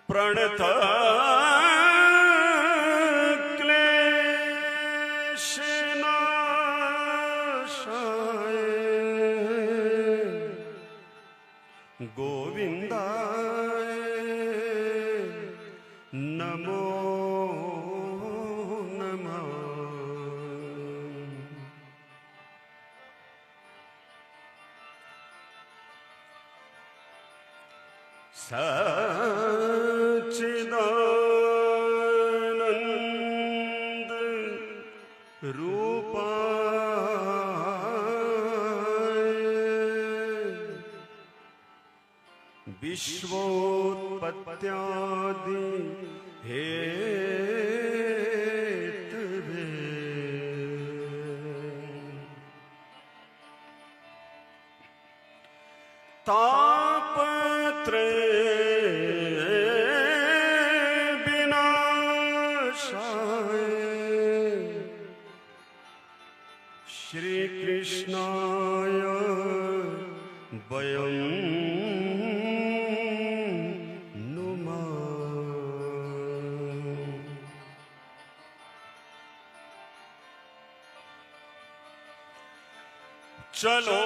प्रणत क्लेशनाशाय गोविन्दाय नमो नमः। सच्चिदानन्द रूपाय विश्वोत्पत्त्यादि हेतवे तापत्रय श्री कृष्णाय वयं नुमः। चलो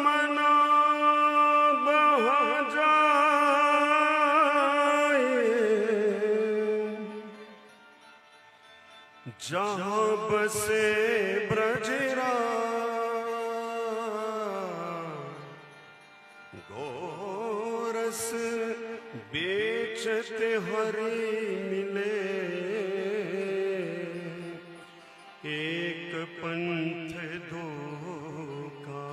मना बह जाए जहाँ बसे ब्रजराज गोरस बेचते हरि मिले एक पंथ दो का।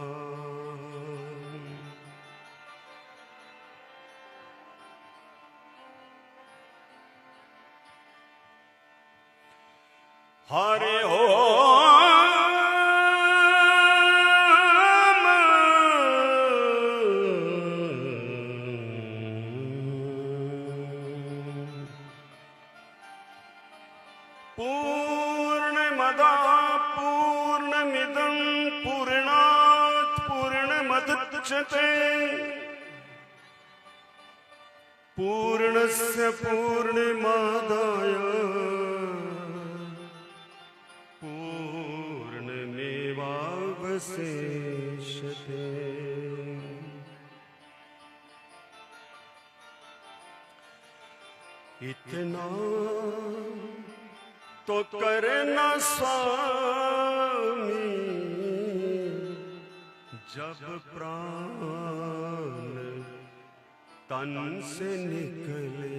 हरे हो पूर्णमदा पूर्णमिदं पूर्णात् पूर्णमुदच्यते पूर्णस्य पूर्णमादाय पूर्णमेवावशिष्यते। इतना तो करना स्वामी जब प्राण तन से निकले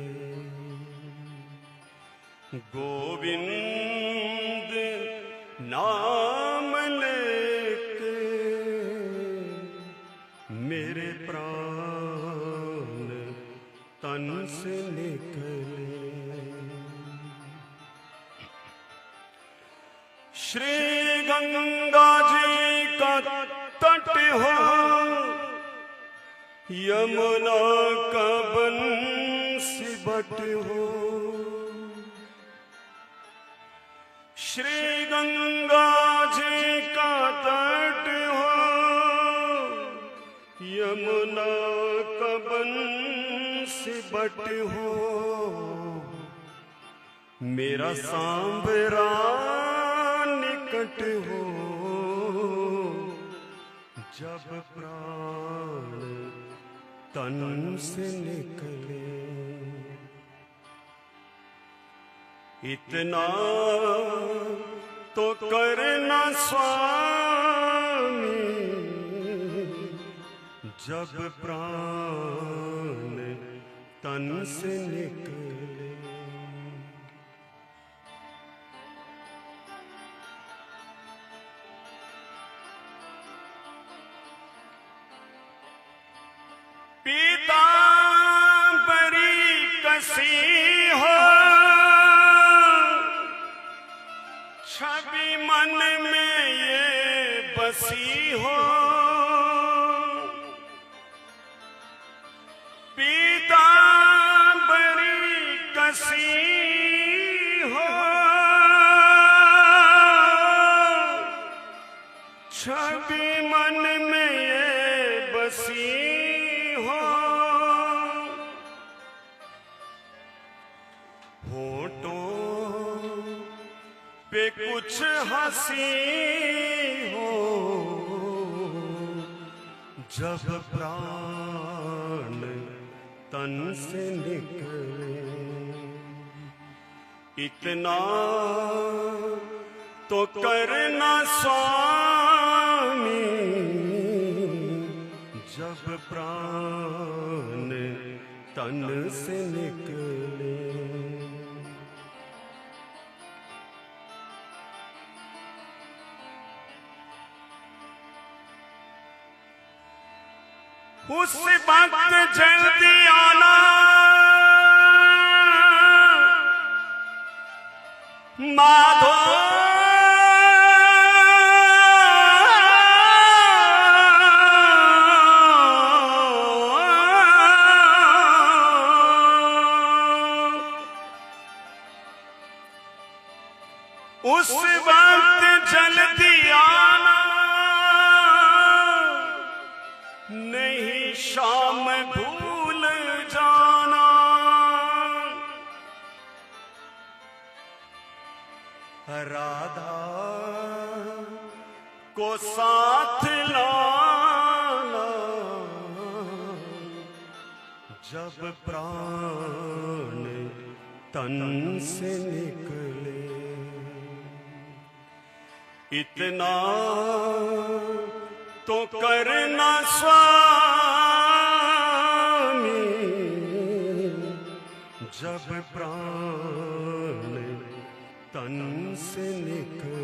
गोविंद नाम लेके मेरे प्राण तन से निकले। श्री गंगा जी का तट हो यमुना का बंसी बट हो। श्री गंगा जी का तट हो यमुना का बंसी बट हो मेरा सांवरा निकट हो जब प्राण तन से निकले। इतना तो करना स्वामी जब प्राण तन से निकले। पीतांबरी कसी हो छवि मन में ये बसी हो। पीतांबरी कसी हो पे कुछ हंसी हो जब प्राण तन से निकले, इतना तो करना स्वामी जब प्राण तन से निकले। उस वक्त जल्दी आना माधो, उस वक्त जल्दी आना, नहीं शाम भूल जाना। राधा को साथ लाना जब प्राण तन से निकले, इतना तो करना स्वामी जब प्राण तन से निकले।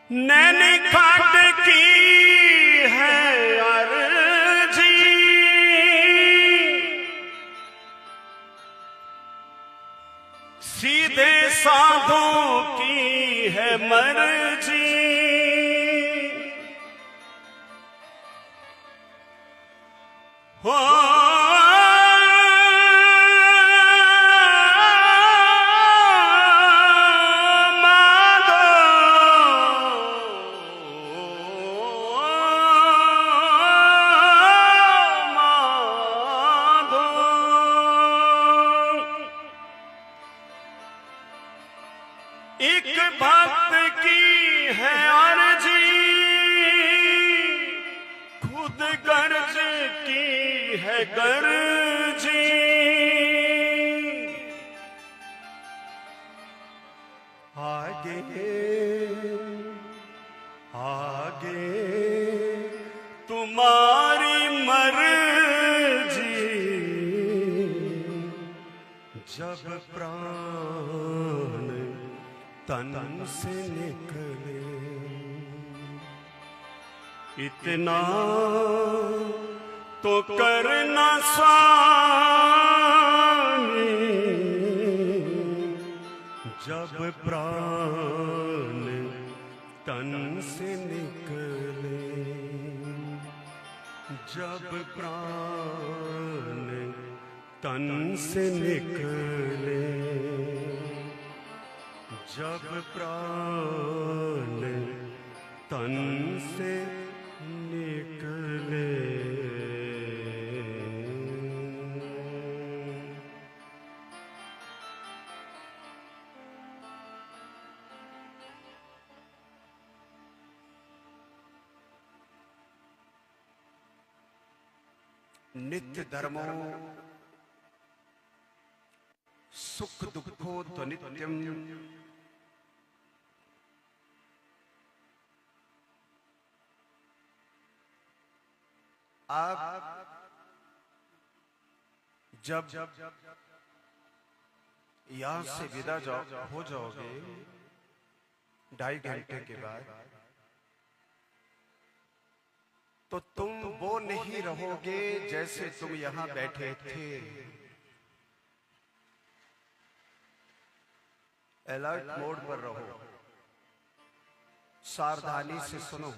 नैनी खाट की है अर्जी, सीधे साधों की है मर्जी। हो एक भक्त की है अर्जी, खुद गर्ज की है गर्जी। आगे आगे तुम्हारी मर्जी जब प्राण तन से निकले, इतना तो करना स्वामी जब प्राण तन से निकले, जब प्राण तन से निकले, जब प्राण तन से निकले। नित्य धर्मो सुख दुखो तो नित्यम, आप जब यहां से विदा हो जाओगे 2.5 घंटे के बाद, तो तुम वो नहीं रहोगे जैसे तुम यहां बैठे थे। अलर्ट मोड पर रहो, सावधानी से सुनो।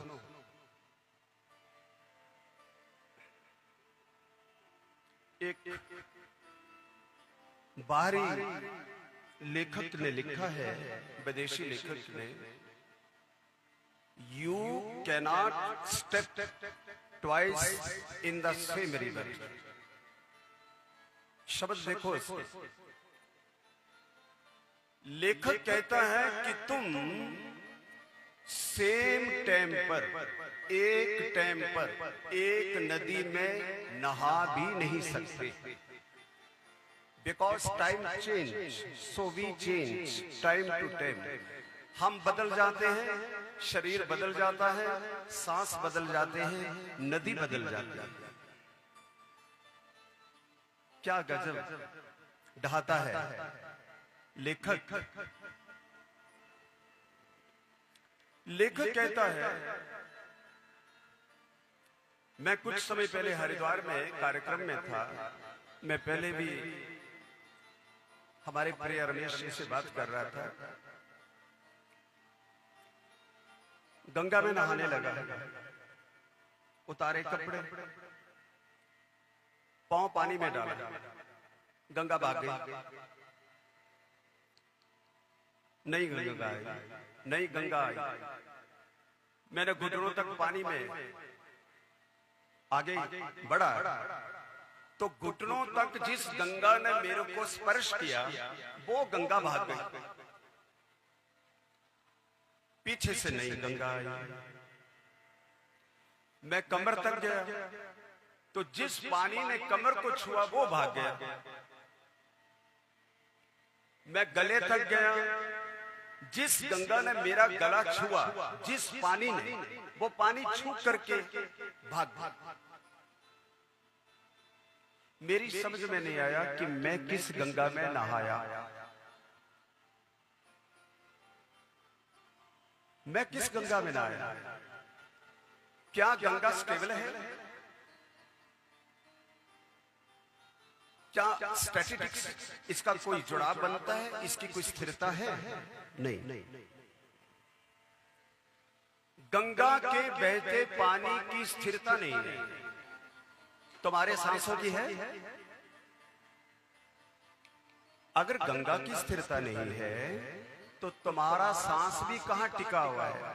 एक बाहरी लेखक ने लिखा है, विदेशी लेखक ने, You cannot step twice in the same river. शब्द देखो इसके। लेखक कहता है कि तुम सेम टाइम पर, एक टाइम पर एक नदी में नहा भी नहीं सकते। Because time change so we change time to time. हम बदल जाते हैं, शरीर बदल जाता है, सांस बदल जाते हैं, नदी बदल जाती है। क्या गजब ढाता है लेखक। लेखक कहता है, मैं कुछ समय पहले हरिद्वार में कार्यक्रम में था। मैं पहले भी हमारे प्रिय रमेश जी से बात कर रहा था। गंगा में नहाने लगा, उतारे कपड़े, पांव पानी में डाला, गंगा भाग गई। नहीं गंगा आई, नहीं गंगा आई। मैंने घुटनों तक पानी में आगे बढ़ा तो घुटनों तक जिस गंगा ने मेरे को स्पर्श किया वो गंगा भाग गई। पीछे से नहीं गंगा आई। मैं कमर तक गया तो जिस पानी ने कमर को छुआ वो भाग गया। मैं गले तक गया, जिस गंगा ने मेरा गला छुआ, जिस पानी ने, वो पानी छू करके भाग। मेरी समझ में नहीं आया कि मैं किस गंगा में नहाया, मैं किस गंगा में नहाया। क्या गंगा स्टेबल है? क्या स्टैटिस्टिक्स इसका कोई जुड़ाव बनता है? इसकी कोई स्थिरता है? नहीं। गंगा के बहते पानी की स्थिरता नहीं है। तुम्हारे सांसों की है? अगर गंगा की स्थिरता नहीं है तो तुम्हारा सांस भी कहां टिका हुआ है?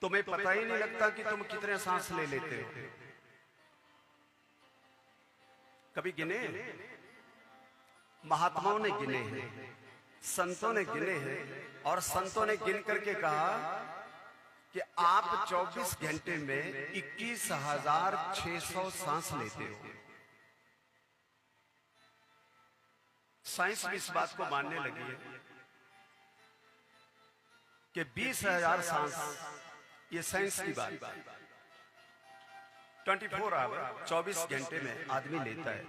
तुम्हें पता ही नहीं लगता कि तुम कितने सांस ले लेते हो। कभी गिने? महात्माओं ने गिने हैं, संतों ने गिने हैं, और संतों ने गिन करके कहा कि आप 24 घंटे में 21,600 सांस लेते हो। साइंस भी इस बात को मानने लगी है कि 20,000 सांस, ये साइंस की बात, 24 आवर 24 घंटे में आदमी लेता है।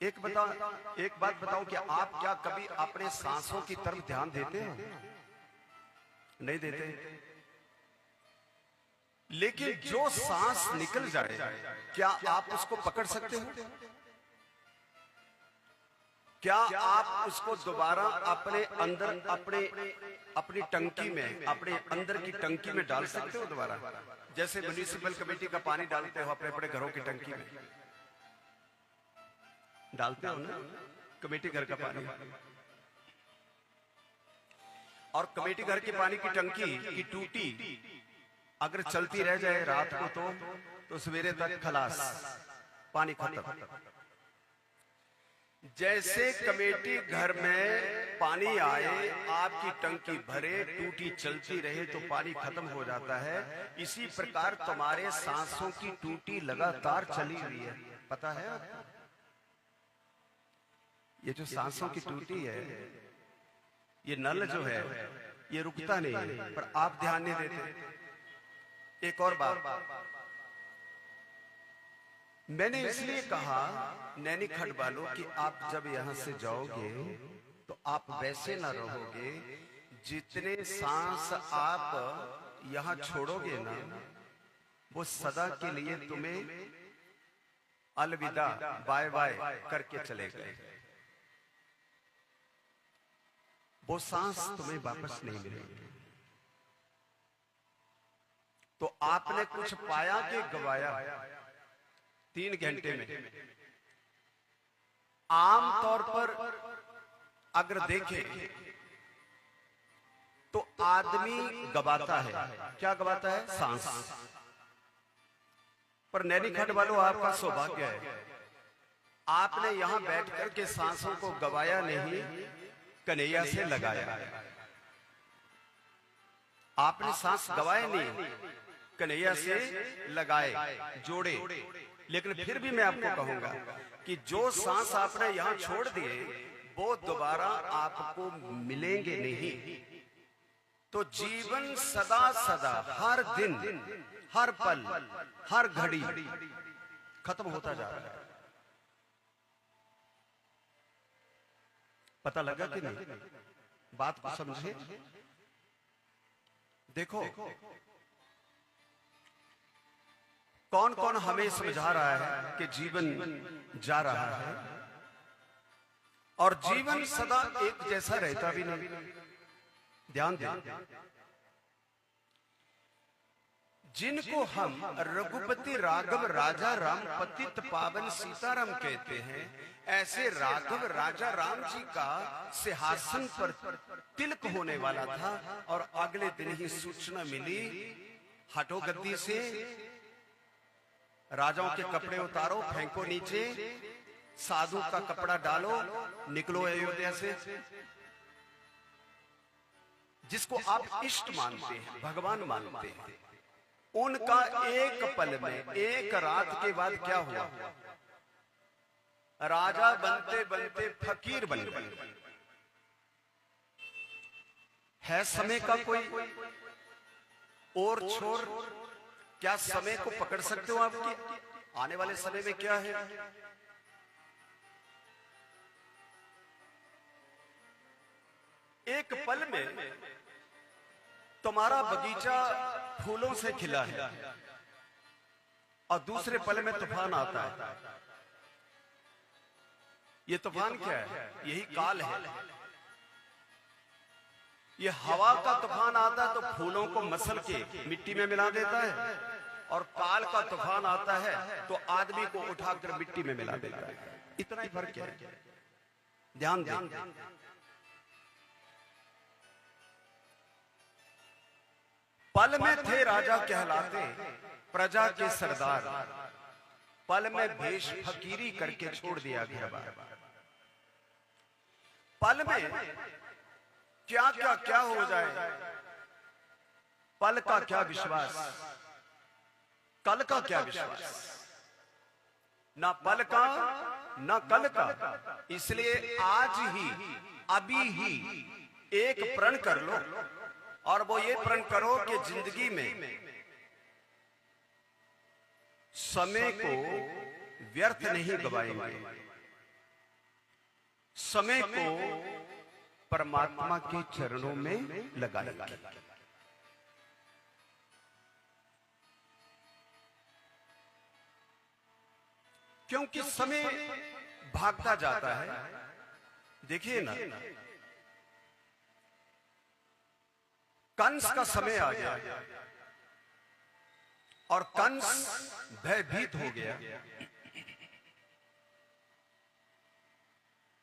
एक बात बताओ कि आप क्या कभी अपने सांसों की तरफ ध्यान देते हो? नहीं देते। लेकिन जो सांस निकल जाए, क्या आप उसको पकड़ सकते हो? क्या आप उसको दोबारा अपने अंदर, अपनी टंकी में, अपने अंदर की टंकी में डाल सकते हो दोबारा? जैसे म्युनिसिपल कमेटी का पानी डालते हो अपने अपने घरों की टंकी में, डालते हो ना कमेटी घर का पानी। और कमेटी घर के पानी की टंकी की टूटी अगर चलती रह जाए रात को तो सवेरे तक खलास, पानी खत्म। जैसे कमेटी घर में पानी आए, आपकी टंकी भरे, टूटी चलती रहे तो पानी खत्म हो जाता है। इसी प्रकार तुम्हारे सांसों की टूटी लगातार चली हुई है। पता है आपको? ये जो सांसों की टूटी है, ये नल जो है ये रुकता नहीं है, पर आप ध्यान नहीं देते। एक और बात मैंने इसलिए कहा नैनी खड्ड वालों कि आप जब यहां से जाओगे तो आप वैसे ना रहोगे। जितने सांस आप यहां छोड़ोगे ना, वो सदा के लिए तुम्हें अलविदा, बाय बाय करके चले गए। वो सांस तुम्हें वापस नहीं मिलेगी। तो आपने कुछ पाया कि गवाया 3 घंटे में? आमतौर पर अगर देखें तो आदमी गवाता है। क्या गवाता है? सांस। पर नैनी खंड वालों, आपका सौभाग्य है, आपने यहां बैठ करके सांसों को गवाया नहीं, कन्हैया से लगाया। आपने सांस गवाए नहीं, कन्हैया से लगाए, जोड़े। लेकिन फिर भी मैं आपको कहूंगा कि जो सांस आपने यहां छोड़ दिए वो दोबारा आपको मिलेंगे नहीं। तो जीवन सदा सदा, हर दिन, हर पल, हर घड़ी खत्म होता जा रहा है। पता लगा कि नहीं? बात को समझे। देखो कौन कौन हमें समझा रहा है कि जीवन जा रहा है, और जीवन सदा एक जैसा रहता भी नहीं। ध्यान दें, जिनको हम रघुपति राघव राजा राम पतित पावन सीताराम कहते हैं, ऐसे राघव राजा राम जी का सिंहासन पर तिलक होने वाला था, और अगले दिन ही सूचना मिली, हटो गद्दी से, राजाओं के कपड़े उतारो, फेंको नीचे, साधु का कपड़ा डालो, निकलो अयोध्या से। जिसको आप इष्ट मानते हैं, भगवान मानते हैं, उनका एक पल में, एक रात के बाद क्या हुआ? राजा बनते बनते फकीर बन गए। है समय का कोई और छोर? क्या समय को पकड़ सकते हो आपकी? आने वाले समय में क्या है? एक पल में तुम्हारा बगीचा फूलों से खिला है, और दूसरे पल में तूफान आता है। ये तूफान क्या है? यही काल है। ये हवा का तूफान आता है तो फूलों को मसल के मिट्टी में मिला देता है, और काल का तूफान आता है तो आदमी को उठाकर मिट्टी में मिला देता है। इतना ही फर्क है। ध्यान दें, पल में थे राजा कहलाते, प्रजा के सरदार, पल में भेष फकीरी करके छोड़ दिया घर बार। पल में क्या क्या क्या हो जाए, पल का क्या विश्वास, कल का क्या विश्वास, ना पल का ना कल का। इसलिए आज ही, अभी ही एक प्रण कर लो, और वो ये प्रण करो कि जिंदगी में समय को व्यर्थ नहीं गवाएंगे, समय को परमात्मा के चरणों में लगाएंगे। क्योंकि समय भागता जाता है। देखिए ना, कंस का समय आ गया और कंस भयभीत हो गया।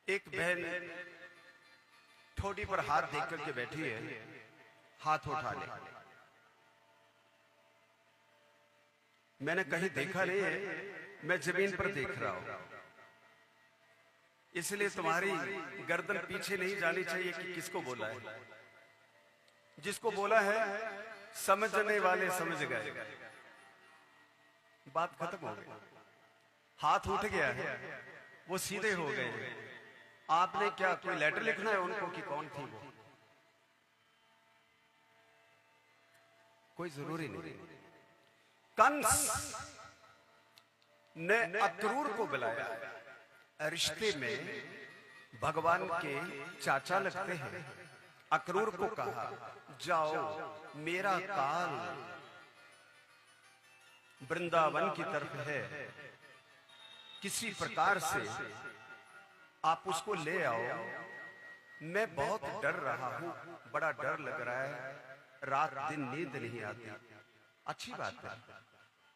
एक बहन ठोडी पर हाथ देख करके बैठी है, हाथ उठा ले। मैंने कहीं देखा नहीं है, मैं जमीन पर देख रहा हूं, इसलिए तुम्हारी गर्दन पीछे नहीं जानी चाहिए कि किसको बोला है। जिसको बोला है समझने वाले समझ गए, बात खत्म हो गई। हाथ उठ गया है, वो सीधे हो गए। आपने क्या कोई लेटर लिखना है उनको कि कौन थी वो? कोई जरूरी नहीं। कंस ने अक्रूर को बुलाया, रिश्ते में भगवान के चाचा लगते हैं। अक्रूर को कहा, जाओ मेरा काल वृंदावन की तरफ है, किसी प्रकार से आप उसको ले आओ। मैं बहुत डर रहा हूं, बड़ा डर लग रहा है, रात दिन नींद नहीं आती। अच्छी बात है,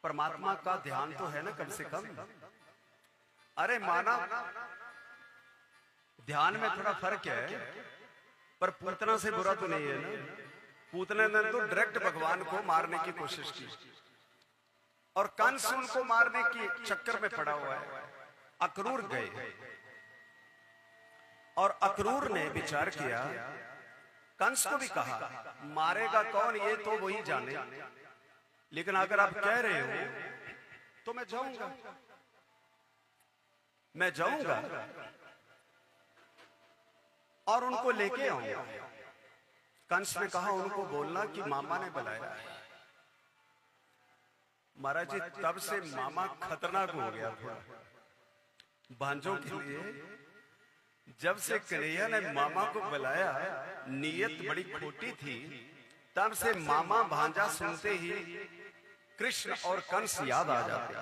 परमात्मा का ध्यान तो है ना कम से कम। अरे माना ध्यान में थोड़ा फर्क है, पर पूतना से बुरा तो नहीं है ना। पूतने ने तो डायरेक्ट भगवान को मारने की कोशिश की, और कंस उनको मारने की चक्कर में पड़ा हुआ है। अक्रूर गए और अक्रूर ने विचार किया, कंस को भी कहा मारेगा कौन ये तो वही जाने, लेकिन अगर आप कह रहे हो तो मैं जाऊंगा, मैं जाऊंगा और उनको लेके आऊंगा। कंस ने कहा उनको बोलना कि मामा ने बुलाया। महाराज जी तब से मामा खतरनाक हो गया था भांजों के लिए। जब से कन्हैया ने मामा को बुलाया, नीयत बड़ी खोटी थी, तब से मामा भांजा सुनते ही कृष्ण और कंस याद आ जाते।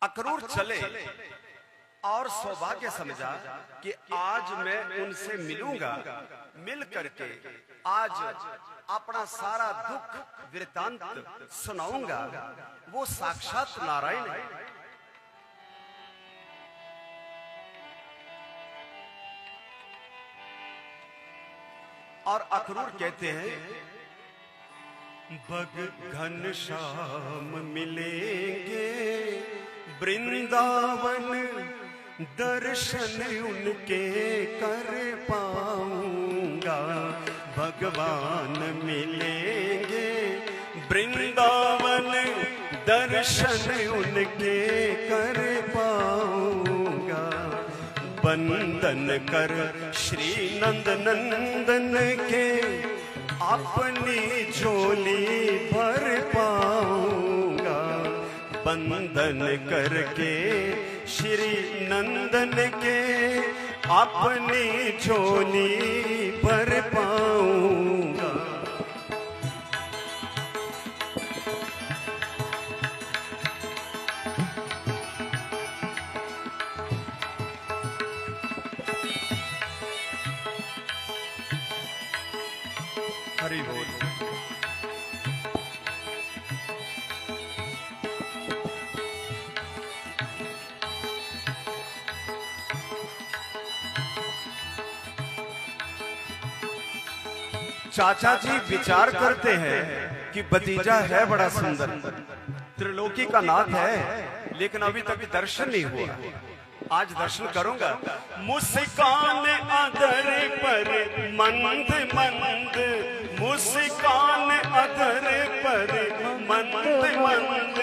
अक्रूर चले और सौभाग्य समझा कि आज मैं उनसे मिलूंगा, मिल करके आज अपना सारा दुख वृतांत सुनाऊंगा। वो साक्षात नारायण है। और अक्रूर कहते हैं, भग घनश्याम मिलेंगे वृंदावन, दर्शन उनके कर पाऊंगा। भगवान मिलेंगे वृंदावन, दर्शन उनके कर पाऊंगा। वंदन कर श्री नंद नंदन के, अपनी झोली भर पाऊंगा। वंदन करके श्री नंदन के, अपनी झोली भर पाऊंगा। हरि बोल। चाचा जी विचार करते हैं कि भतीजा है बड़ा सुंदर, त्रिलोकी का नाथ है, लेकिन अभी तक दर्शन नहीं हुआ। आज दर्शन करूंगा। मुस्कान अधर पर मंद मंद, मुस्कान अधर पर मंद मंद,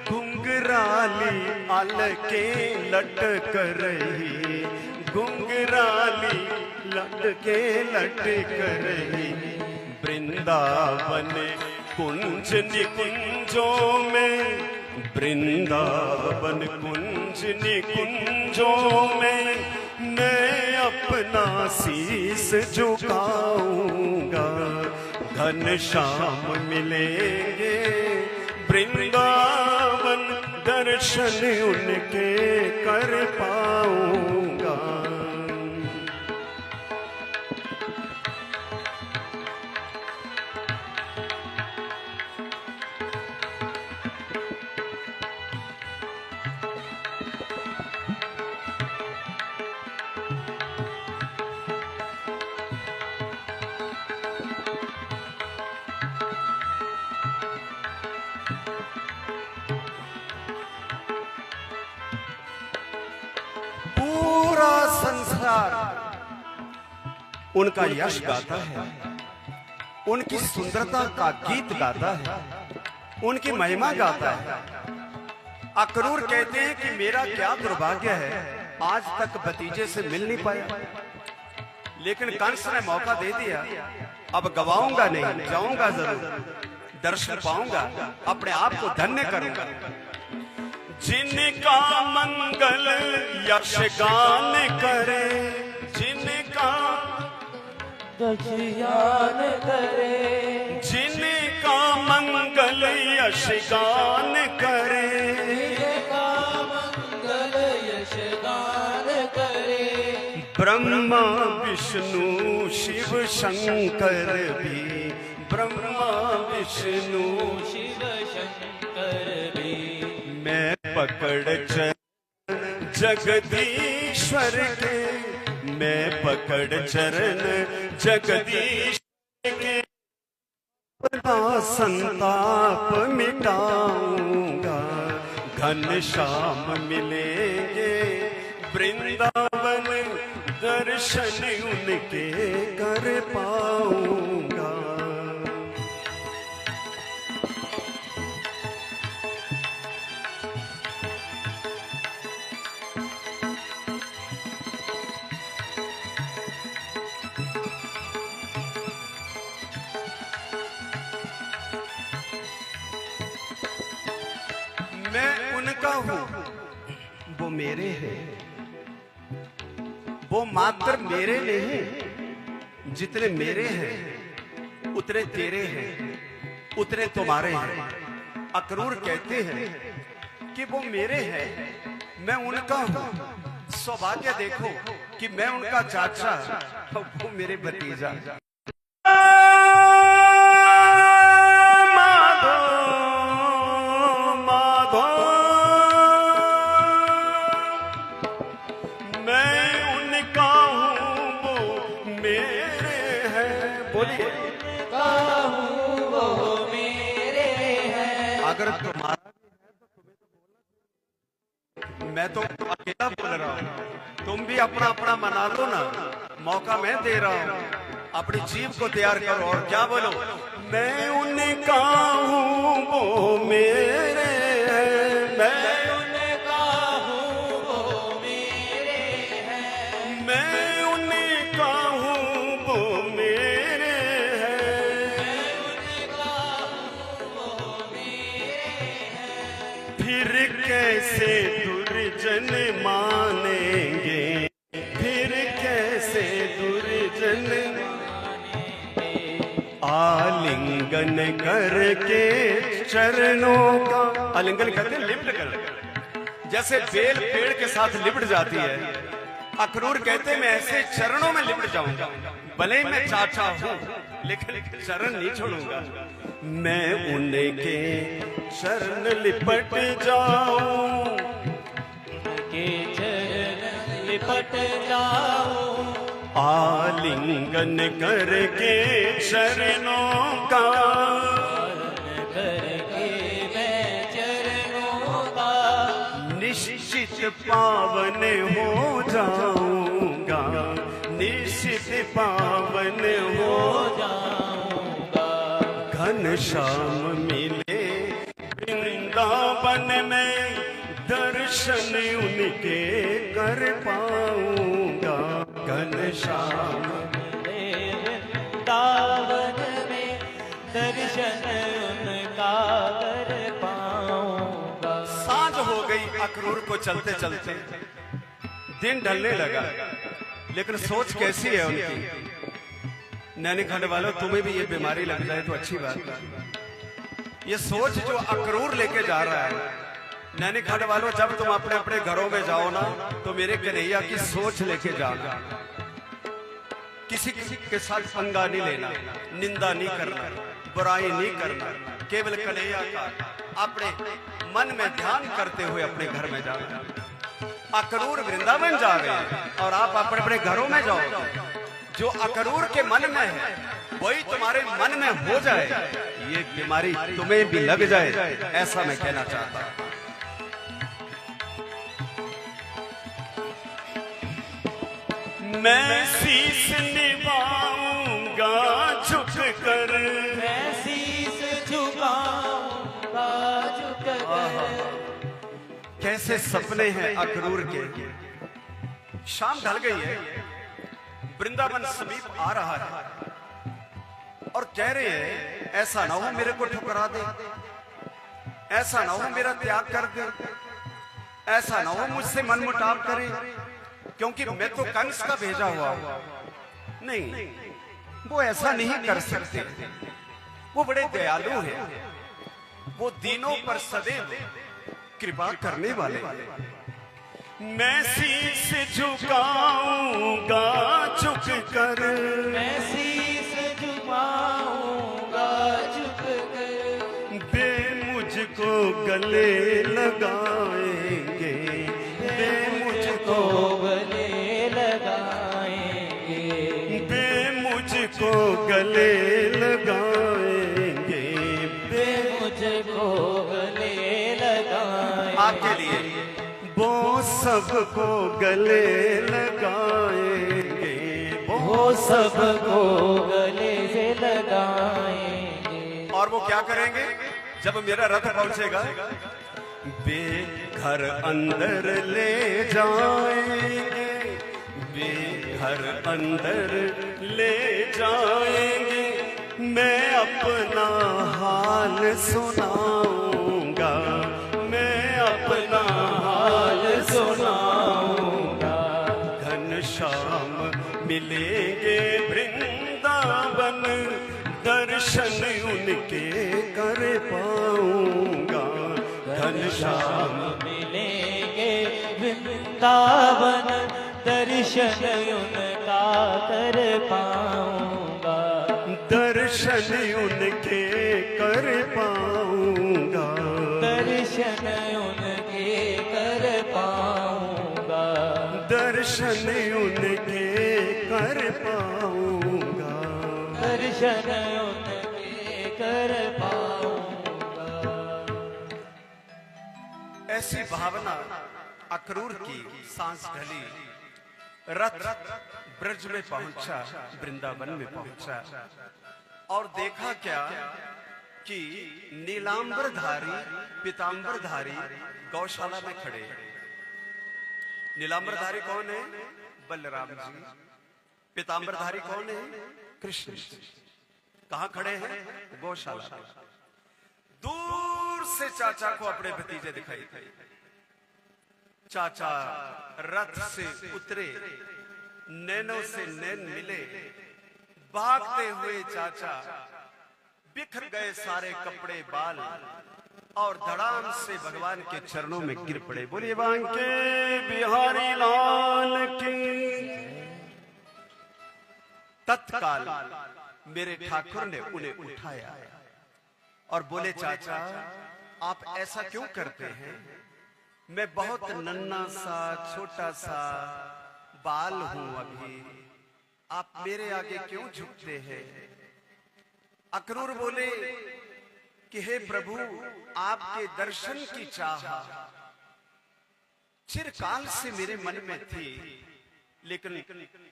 घुंघराली अलके लटक रही, घुंघराली लटके लटक रही। वृंदावन कुंज निकुंजों में, वृंदावन कुंज निकुंजों में, मैं अपना शीस झुकाऊंगा। घनश्याम मिलेंगे वृंदावन, दर्शन उनके कर पाऊंगा। उनका यश गाता है, उनकी सुंदरता का गीत गाता है, उनकी महिमा गाता है। अक्रूर कहते हैं कि मेरा क्या दुर्भाग्य है, आज तक भतीजे से मिल नहीं पाया, लेकिन कंस ने मौका दे दिया। अब गवाऊंगा नहीं, जाऊंगा जरूर, दर्शन पाऊंगा, अपने आप को धन्य करूंगा। जिनका मंगल यक्षगान करे, जिनका यक्षगान करे, जिनका मंगल यक्षगान करे, जिनका मंगल यक्षगान करे। ब्रह्मा विष्णु शिव शंकर भी, ब्रह्मा विष्णु शिव शंकर भी। मैं पकड़ चरण जगदीश्वर के, मैं पकड़ चरण जगदीश्वर के, का संताप मिटाऊंगा, घनश्याम मिलेंगे वृंदावन, दर्शन उनके कर पाऊंगा। मैं उनका हूं, वो मेरे हैं, वो मात्र मेरे नहीं, जितने मेरे हैं उतने तेरे हैं, उतने तुम्हारे हैं। अक्रूर कहते हैं कि वो मेरे हैं, मैं उनका हूं। सौभाग्य देखो कि मैं उनका चाचा, वो मेरे भतीजा। अगर तुम्हारा मैं तो अकेला बोल रहा हूं, तुम भी अपना अपना मना लो ना, मौका मैं दे रहा हूं, अपनी जीव को तैयार करो और क्या बोलो, मैं उनका हूं वो मेरे हैं, मैं उनका हूँ वो मेरे हैं, मैं उनका हूं वो मेरे हैं, उनका हूँ वो मेरे हैं। फिर कैसे दुर्जन मानेंगे, फिर कैसे दुर्जन आलिंगन करके चरणों का, आलिंगन करके लिपट कर, जैसे बेल पेड़ के साथ लिपट जाती है, अक्रूर कहते मैं ऐसे चरणों में लिपट जाऊंगा, भले ही मैं चाचा हूं लेकिन चरण नहीं छोड़ूंगा। मैं उनके चरण लिपट जाऊं, के चरण लिपट जाऊं, आलिंगन करके चरणों का, करके मैं चरणों का निश्चित पावन हो जाऊंगा, निश्चित पावन हो जाऊंगा। घनश्याम मिले वृंदावन में, दर्शन उनके कर पाऊंगा। घनश्याम वृंदावन में दर्शन उनका कर पाऊंगा। सांझ हो गई अक्रूर को चलते चलते, दिन ढलने लगा, लेकिन सोच कैसी है उनकी, नैनीखंड वालों तुम्हें भी ये बीमारी लग जाए तो अच्छी बात है। ये सोच जो अक्रूर लेके जा रहा है, नैनीखंड वालों जब तुम अपने अपने घरों में जाओ ना, तो मेरे कन्हैया की सोच लेके जाना, किसी के साथ पंगा नहीं लेना, निंदा नहीं करना, बुराई नहीं करना, केवल कन्हैया का अपने मन में ध्यान करते हुए अपने घर में जाना। अक्रूर वृंदावन जा रहे हैं और आप अपने अपने घरों में जाओ, जो अक्रूर के मन में है वही तुम्हारे मन में हो जाए, ये बीमारी तुम्हें भी लग जाए, ऐसा मैं कहना चाहता हूं। मैं शीश निभाऊंगा झुक कर, मैं शीश झुकाऊंगा झुक कर। कैसे सपने हैं अक्रूर के। शाम ढल गई है, वृंदावन समीप आ रहा है और कह रहे हैं ऐसा ना हो मेरे को ठुकरा दे, ऐसा ना हो मेरा त्याग कर दे, ऐसा ना हो मुझसे मनमुटाव करे, क्योंकि मैं तो कंस का भेजा हुआ हूं। नहीं, वो ऐसा नहीं कर सकते, वो बड़े दयालु हैं, वो दीनों पर सदैव कृपा करने वाले। मैं शीश झुकाऊंगा झुक कर, मैं शीश झुकाऊंगा झुक कर। वे मुझको गले लगाएंगे, वे मुझको गले लगाएंगे, वे मुझको गले लगाएंगे, सबको गले लगाएंगे, वो सबको गले से लगाएंगे। और वो क्या करेंगे जब मेरा रथ पहुंचेगा? बेघर अंदर ले जाएंगे, बेघर अंदर ले जाएंगे। मैं अपना हाल सुनाऊंगा, मैं अपना हाल सुनाऊंगा। घनश्याम मिलेंगे वृंदावन, दर्शन उनके कर पाऊंगा। घनश्याम मिलेंगे वृंदावन, दर्शन उनका कर पाऊंगा। दर्शन उनके कर पाऊंगा, दर्शन उनके कर पाऊंगा। दर्शन उनके कर पाऊंगा। दर्शन उनके कर पाऊंगा। ऐसी भावना अक्रूर की सांस ढली, रथ ब्रज में पहुंचा, वृंदावन में पहुंचा और देखा क्या कि नीलांबरधारी पीतांबरधारी गौशाला में खड़े। नीलांबरधारी कौन है? बलराम जी। पीतांबरधारी कौन है? कृष्ण जी। कहां खड़े हैं? गौशाला में। दूर से चाचा को अपने भतीजे दिखाई थे। चाचा रथ से उतरे, नैनों से नैन मिले, भागते हुए चाचा बिखर गए सारे कपड़े बाल और धड़ाम से भगवान के चरणों में गिर पड़े। बोलिए बांके बिहारी लाल की। तत्काल मेरे ठाकुर ने उन्हें उठाया और बोले, चाचा आप ऐसा क्यों करते हैं? मैं बहुत नन्हा सा छोटा सा बाल हूं अभी, आप मेरे आगे क्यों झुकते हैं? अक्रूर बोले कि हे प्रभु, आपके दर्शन की चाह चिरकाल से मेरे मन में थी, लेकिन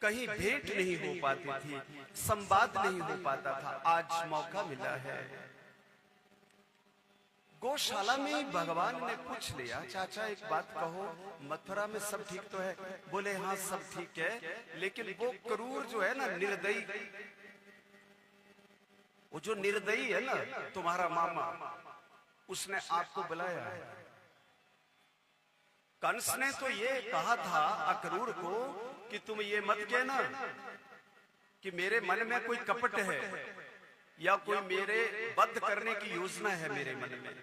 कहीं भेंट नहीं हो पाती थी, संवाद नहीं हो पाता था। आज मौका मिला है। गौशाला में ही भगवान ने पूछ लिया, चाचा एक बात कहो, मथुरा में सब ठीक तो है? बोले हाँ सब ठीक है, लेकिन वो क्रूर जो है ना, निर्दयी, वो जो निर्दयी है ना, तुम्हारा मामा, उसने आपको बुलाया है। कंस ने तो ये कहा था अक्रूर को कि तुम ये मत कहना कि मेरे मन में कोई कपट है या कोई मेरे वध करने की योजना है मेरे मन में।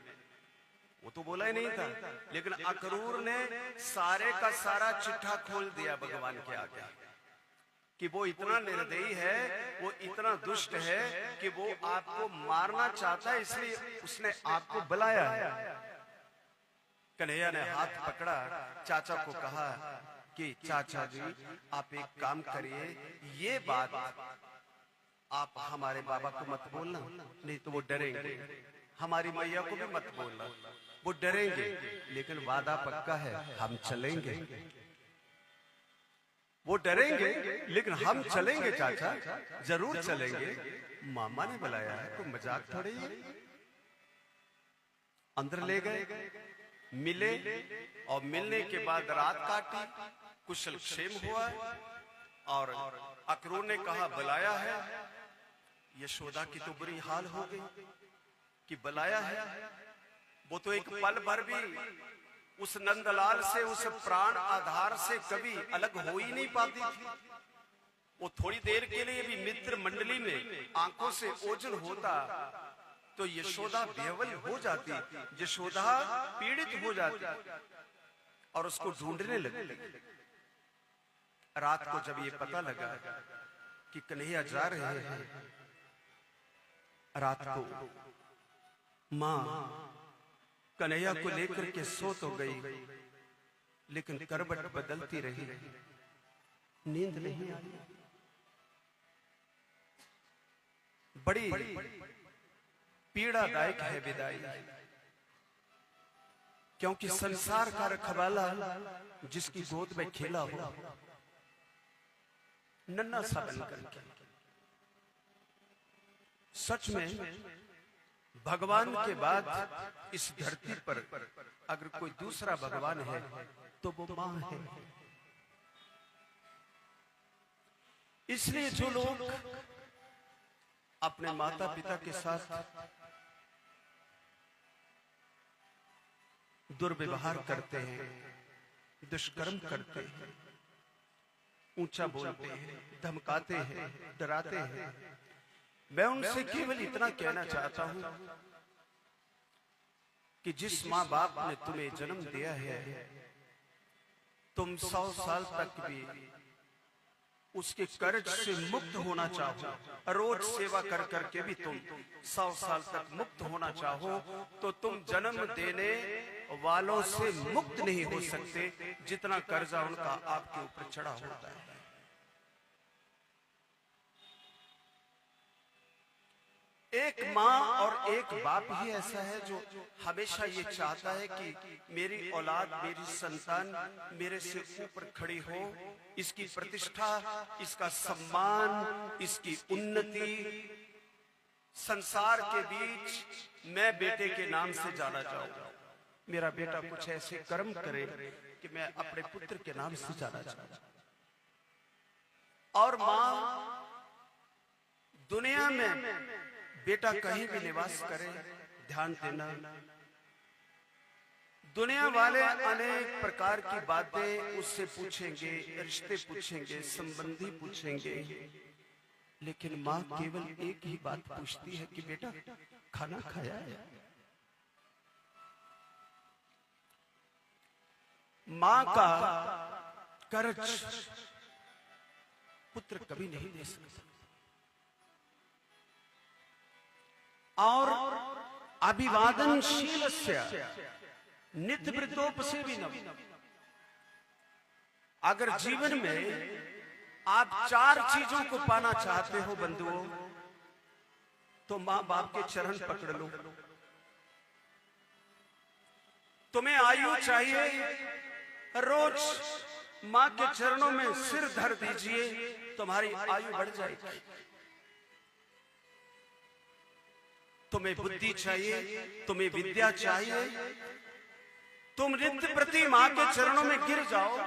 वो तो बोला ही नहीं था, लेकिन अक्रूर ने सारे का सारा चिट्ठा खोल दिया भगवान के आगे कि वो इतना निर्दयी है, वो इतना दुष्ट है कि वो आपको मारना चाहता है, इसलिए उसने आपको बुलाया है। कन्हैया ने हाथ पकड़ा, चाचा को कहा कि चाचा जी आप एक काम करिए, ये बात आप हमारे बाबा को मत बोलना, नहीं तो वो डरेंगे। हमारी मैया को भी मत बोलना, वो डरेंगे, लेकिन वादा पक्का है, हम चलेंगे। वो डरेंगे लेकिन हम चलेंगे चाचा, जरूर चलेंगे। मामा ने बुलाया है, कोई मजाक थोड़ी है। अंदर ले गए, मिले और मिलने के बाद रात काटी, कुशल क्षेम हुआ और अक्रूर ने कहा बुलाया है। यशोदा की तो बुरी हाल हो गई कि बुलाया है। वो तो एक पल भर भी उस नंदलाल से, उस प्राण आधार से कभी अलग हो ही नहीं पाती थी। वो थोड़ी देर के लिए भी मित्र मंडली में आंखों से ओझल होता तो यशोदा बेवल हो जाती, यशोदा पीड़ित हो जाती और उसको ढूंढने लगती। रात को जब ये पता लगा कि कन्हैया जा रहे हैं, रात को मां कन्हैया को लेकर के सो तो गई, लेकिन करवट बदलती रही, नींद नहीं आई। बड़ी पीड़ादायक है विदाई। क्योंकि संसार का रखवाला जिसकी गोद में खेला हो, नन्हा सा बन करके, सच में भगवान के बाद इस धरती पर अगर कोई दूसरा भगवान है तो वो मां है। इसलिए जो लोग अपने माता पिता के साथ दुर्व्यवहार करते हैं, दुष्कर्म करते हैं, ऊंचा बोलते हैं, धमकाते हैं, डराते हैं, मैं उनसे केवल इतना कहना चाहता हूं कि जिस मां बाप ने तुम्हें जन्म दिया है, तुम 100 साल तक भी उसके कर्ज से मुक्त होना चाहो, रोज सेवा कर करके भी तुम 100 साल तक मुक्त होना चाहो, तो तुम जन्म देने वालों से मुक्त नहीं हो सकते जितना कर्जा उनका आपके ऊपर चढ़ा होता है। एक माँ और एक बाप ही ऐसा है जो हमेशा ये चाहता है कि मेरी औलाद, मेरी संतान मेरे से ऊपर खड़ी हो, इसकी प्रतिष्ठा, इसका सम्मान, इसकी उन्नति संसार के बीच मैं बेटे के नाम से जाना चाहूंगा। मेरा बेटा कुछ ऐसे कर्म करे कि मैं अपने पुत्र के नाम से जाना चाहूंगा। और माँ दुनिया में बेटा कहीं भी निवास करे, ध्यान देना, दुनिया वाले अनेक प्रकार की बातें उससे पूछेंगे, रिश्ते पूछेंगे, संबंधी पूछेंगे, लेकिन माँ केवल एक ही बात पूछती है कि बेटा खाना खाया है? माँ का कर्ज पुत्र कभी नहीं दे सकता। और अभिवादनशील नित्य वृद्धोपसेविनम्, अगर जीवन में आप 4 चीजों को पाना चाहते हो बंधुओं, तो मां बाप के चरण पकड़ लो। तुम्हें आयु चाहिए, रोज मां के चरणों में सिर धर दीजिए, तुम्हारी आयु बढ़ जाएगी। तुम्हें बुद्धि चाहिए, तुम्हें विद्या चाहिए, तुम नित्य प्रति मां के चरणों में गिर जाओ,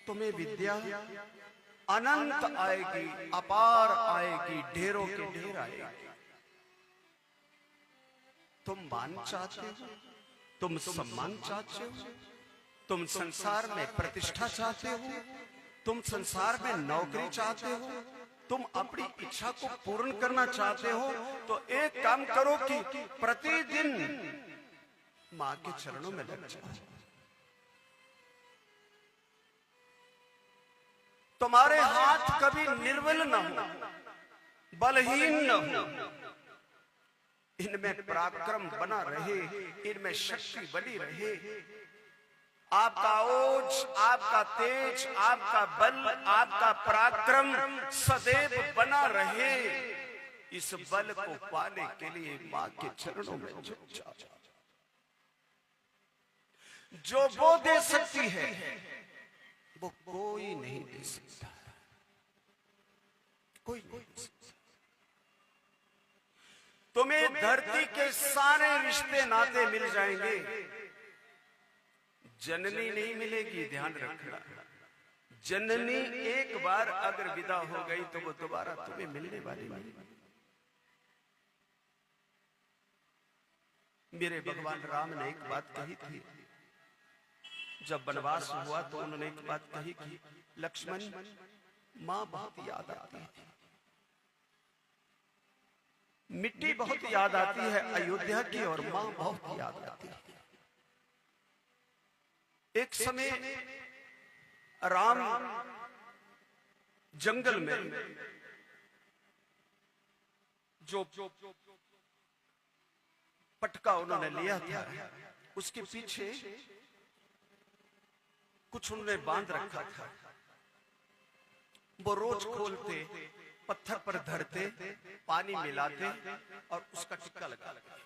तुम्हें विद्या अनंत आएगी, अपार आएगी, ढेरों के ढेर आएगी। तुम मान चाहते हो, तुम सम्मान चाहते हो, तुम संसार में प्रतिष्ठा चाहते हो, तुम संसार में नौकरी चाहते हो, तुम अपनी इच्छा को पूर्ण करना चाहते हो, तो एक काम करो कि प्रतिदिन मां के चरणों में लग जाओ। तुम्हारे हाथ कभी निर्बल न हो, बलहीन न हो, इनमें पराक्रम बना रहे, इनमें शक्ति बनी रहे। आपका ओज, आपका तेज, आपका बल, आपका पराक्रम सदैव बना रहे। इस बल को पाने के लिए मां के चरणों में झुक जाओ। जो वो दे सकती है वो कोई नहीं दे सकता, कोई नहीं दे सकता। तुम्हें धरती के सारे रिश्ते नाते मिल जाएंगे, जननी नहीं मिलेगी। ध्यान रखना, जननी एक बार अगर विदा हो गई तो वो दोबारा तुम्हें मिलने वाली नहीं। मेरे भगवान राम ने एक बात कही थी, जब वनवास हुआ तो उन्होंने एक बात कही कि लक्ष्मण, मां बहुत याद आती है, मिट्टी बहुत याद आती है अयोध्या की, और मां बहुत याद आती है। एक समय राम जंगल में जो पटका उन्होंने लिया था, उसके पीछे कुछ उन्होंने बांध रखा था। वो रोज खोलते, पत्थर पर धरते, पानी मिलाते और उसका टिक्का लगाते।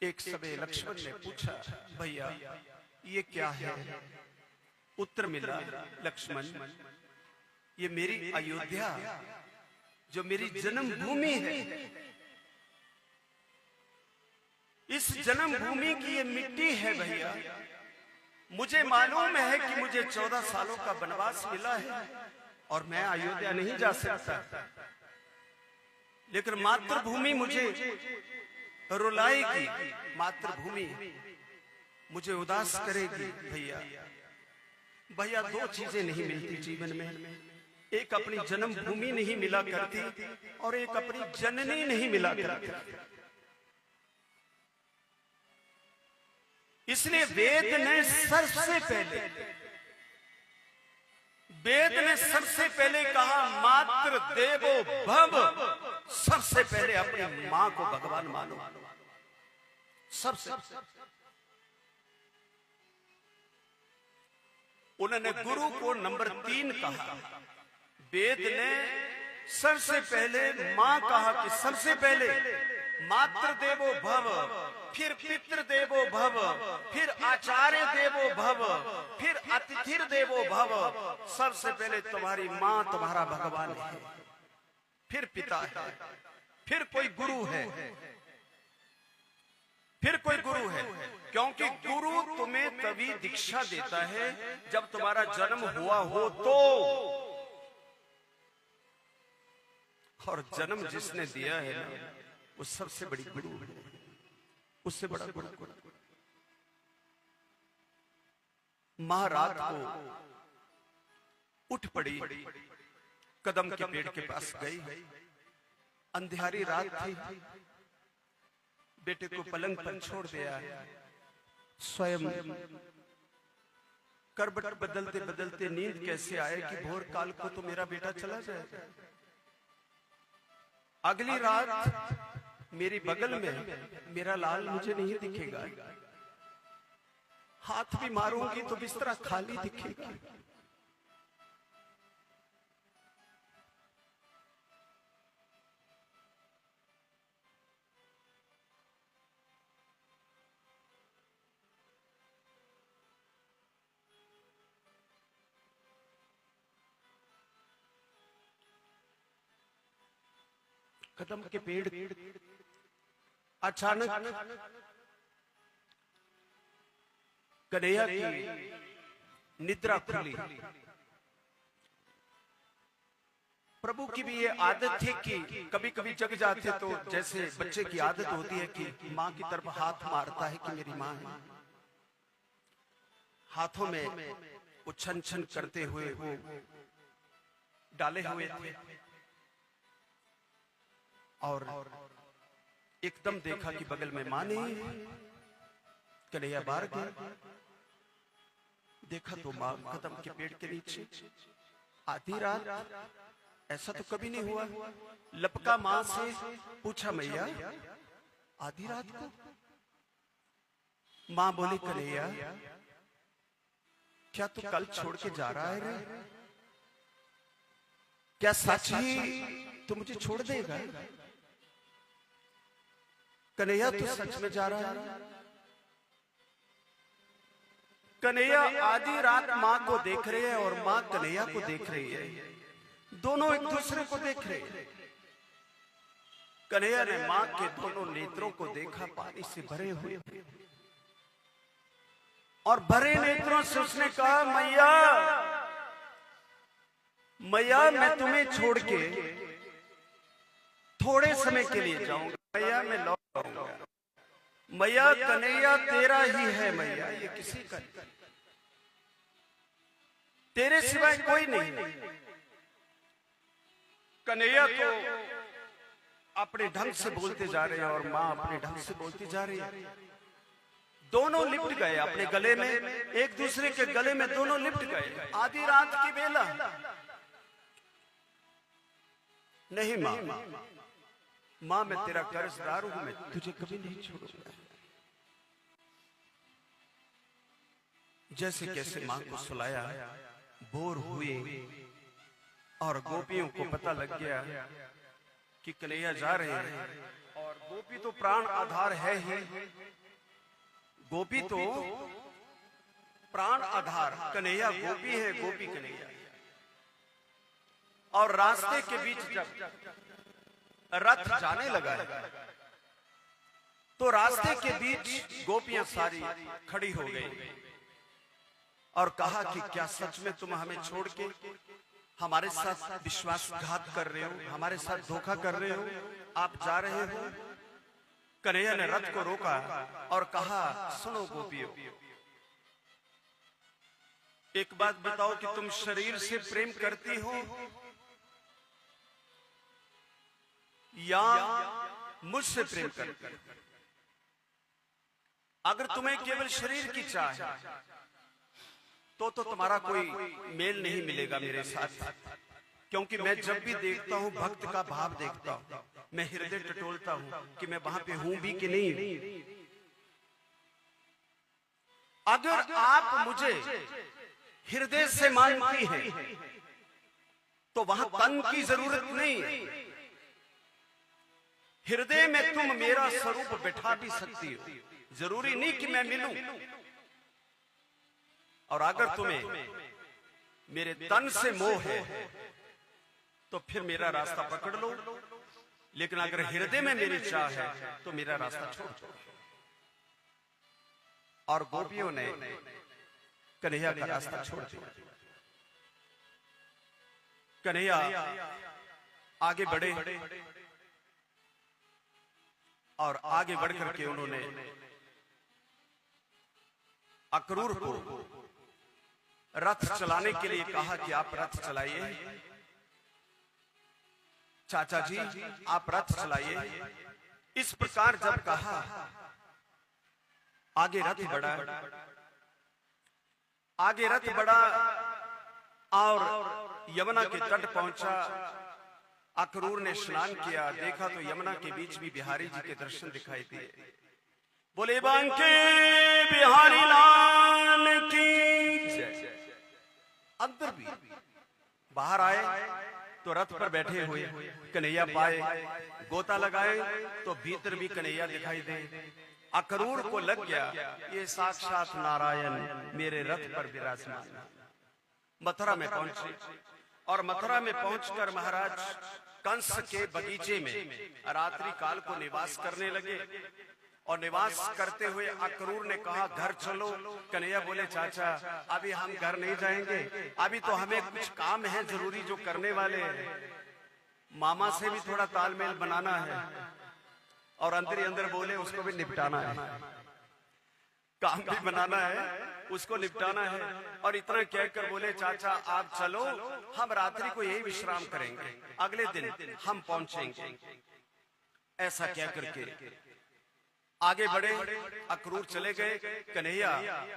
एक समय लक्ष्मण ने पूछा, भैया ये क्या है? उत्तर मिला, लक्ष्मण ये मेरी अयोध्या जो मेरी जन्मभूमि है, इस जन्मभूमि की ये मिट्टी है भैया। मुझे मालूम है कि मुझे 14 सालों का वनवास मिला है और मैं अयोध्या नहीं जा सकता, लेकिन मातृभूमि मुझे रुलाएगी, मातृभूमि मुझे उदास करेगी। भैया भैया दो चीजें नहीं मिलती जीवन में, एक अपनी जन्मभूमि नहीं मिला करती और एक अपनी जननी नहीं मिला करती। इसलिए वेद ने सबसे पहले कहा मातृ देवो भव, सबसे पहले अपनी मां को भगवान मानो। सबसे उन्होंने गुरु को नंबर 3 कहा। वेद ने सबसे पहले मां कहा कि सबसे पहले मातृ देवो भव, फिर पितृ देवो भव, फिर आचार्य देवो भव, फिर अतिथिर देवो भव। सबसे पहले तुम्हारी मां तुम्हारा भगवान है, फिर पिता है, फिर कोई गुरु है, फिर कोई गुरु है। क्योंकि गुरु तुम्हें तभी दीक्षा देता है जब तुम्हारा जन्म हुआ हो तो, और जन्म जिसने दिया है ना वो सबसे बड़ी गुरु है, उससे बड़ा गुरु। मां रात को उठ पड़ी, कदम के पेड़ के पास गई, अंधियारी रात थी, बेटे को पलंग पर छोड़ दिया, स्वयं करवट बदलते बदलते नींद कैसे आए कि भोर काल को तो मेरा बेटा चला जाएगा, अगली रात मेरी बगल में मेरा लाल मुझे नहीं दिखेगा, हाथ भी मारूंगी तो बिस्तरा खाली दिखेगा। कदम के पेड़ अचानक कन्हैया की निद्रा खुली। प्रभु की भी ये आदत थी कि कभी कभी जग जाते तो जैसे बच्चे की आदत होती है कि मां की तरफ हाथ मारता है कि मेरी मां है, हाथों में वो छन छन करते हुए वो डाले हुए थे, और एकदम देखा कि बगल में मां नहीं, कन्हैया बाहर गया, देखा तो मां कदम के पेड़ के नीचे। आधी रात, ऐसा तो कभी नहीं हुआ। लपका मां से, पूछा मैया आधी रात को? मां बोली कन्हैया क्या तू कल छोड़ के जा रहा है रे? क्या सच ही तू मुझे छोड़ देगा? कन्हैया तू सच में जा रहा है? कन्हैया आधी रात मां को देख रहे हैं और मां कन्हैया को देख रही है, दोनों एक दूसरे को देख रहे हैं। कन्हैया ने मां के दोनों नेत्रों को देखा, पानी से भरे हुए, और भरे नेत्रों से उसने कहा मैया मैया मैं तुम्हें छोड़ के थोड़े समय के लिए जाऊंगा, मैया मैं लौट आऊंगा, मैया कन्हैया तेरा ही है, मैया ये किसी का नहीं, तेरे सिवाय कोई नहीं। कन्हैया तो अपने ढंग से बोलते जा रहे हैं और मां अपने ढंग से बोलती जा रही है। दोनों लिपट गए अपने गले में, एक दूसरे के गले में दोनों लिपट गए। आधी रात की बेला, नहीं मां, मां मैं तेरा कर्जदार हूं, मैं तुझे कभी नहीं छोड़ूंगा। जैसे कैसे मां को सुलाया, बोर हुए, और गोपियों को पता लग गया कि कन्हैया जा रहे हैं और गोपी तो प्राण आधार है ही, गोपी तो प्राण आधार, कन्हैया गोपी है, गोपी कन्हैया। और रास्ते के बीच जब रथ जाने लगा है तो रास्ते के बीच गोपियां सारी खड़ी हो गई और कहा कि क्या सच में तुम हमें छोड़ के हमारे साथ विश्वासघात कर रहे हो, हमारे साथ धोखा कर रहे हो, आप जा रहे हो? कन्हैया ने रथ को रोका और कहा, सुनो गोपियों, एक बात बताओ कि तुम शरीर से प्रेम करती हो या मुझसे प्रेम करती हो? अगर तुम्हें केवल शरीर की चाह है तो तुम्हारा कोई मेल नहीं मिलेगा मेरे साथ, क्योंकि मैं जब भी देखता हूं भक्त का भाव देखता हूं, मैं हृदय टटोलता हूं कि मैं वहां पे हूं भी कि नहीं। अगर आप मुझे हृदय से मानती हैं तो वहां तन की जरूरत नहीं है, हृदय में तुम मेरा स्वरूप बिठा भी सकती हो, जरूरी नहीं कि मैं मिलूं। और अगर तुम्हें मेरे तन से मोह है तो फिर मेरा रास्ता पकड़ लो, लेकिन अगर हृदय में मेरी चाह है तो मेरा रास्ता छोड़ दो। और गोपियों ने कन्हैया का रास्ता छोड़ दिया। कन्हैया आगे बढ़े और आगे बढ़कर के उन्होंने अक्रूर को रथ चलाने के लिए कहा कि आप रथ चलाइए, चाचा जी आप रथ चलाइए। इस प्रकार जब कहा, आगे रथ बढ़ा, आगे रथ बढ़ा और यमुना के तट पहुंचा। अक्रूर ने स्नान किया, देखा तो यमुना के बीच भी बिहारी जी के दर्शन दिखाई दिए। बोले बांके बिहारी लाल की जय। अंदर भी बाहर आए तो रथ पर बैठे हुए कन्हैया पाए, गोता लगाए तो भीतर भी कन्हैया दिखाई दे। अक्रूर को लग गया ये साक्षात नारायण मेरे रथ पर विराजमान। मथुरा में पहुंचे और मथुरा में पहुंचकर महाराज कंस के बगीचे में रात्रि काल को निवास करने लगे। और निवास करते हुए अक्रूर ने कहा, घर चलो। कन्हैया बोले, चाचा अभी हम घर नहीं जाएंगे, अभी तो हमें कुछ काम है जरूरी जो करने वाले हैं, मामा से भी थोड़ा तालमेल बनाना है। और अंदर ही अंदर बोले उसको भी निपटाना है, काम भी बनाना है, उसको निपटाना है। और इतना कहकर बोले, चाचा आप चलो, हम रात्रि को यही विश्राम करेंगे, अगले दिन हम पहुंचेंगे। ऐसा कह करके आगे बढ़े। अक्रूर चले गए, कन्हैया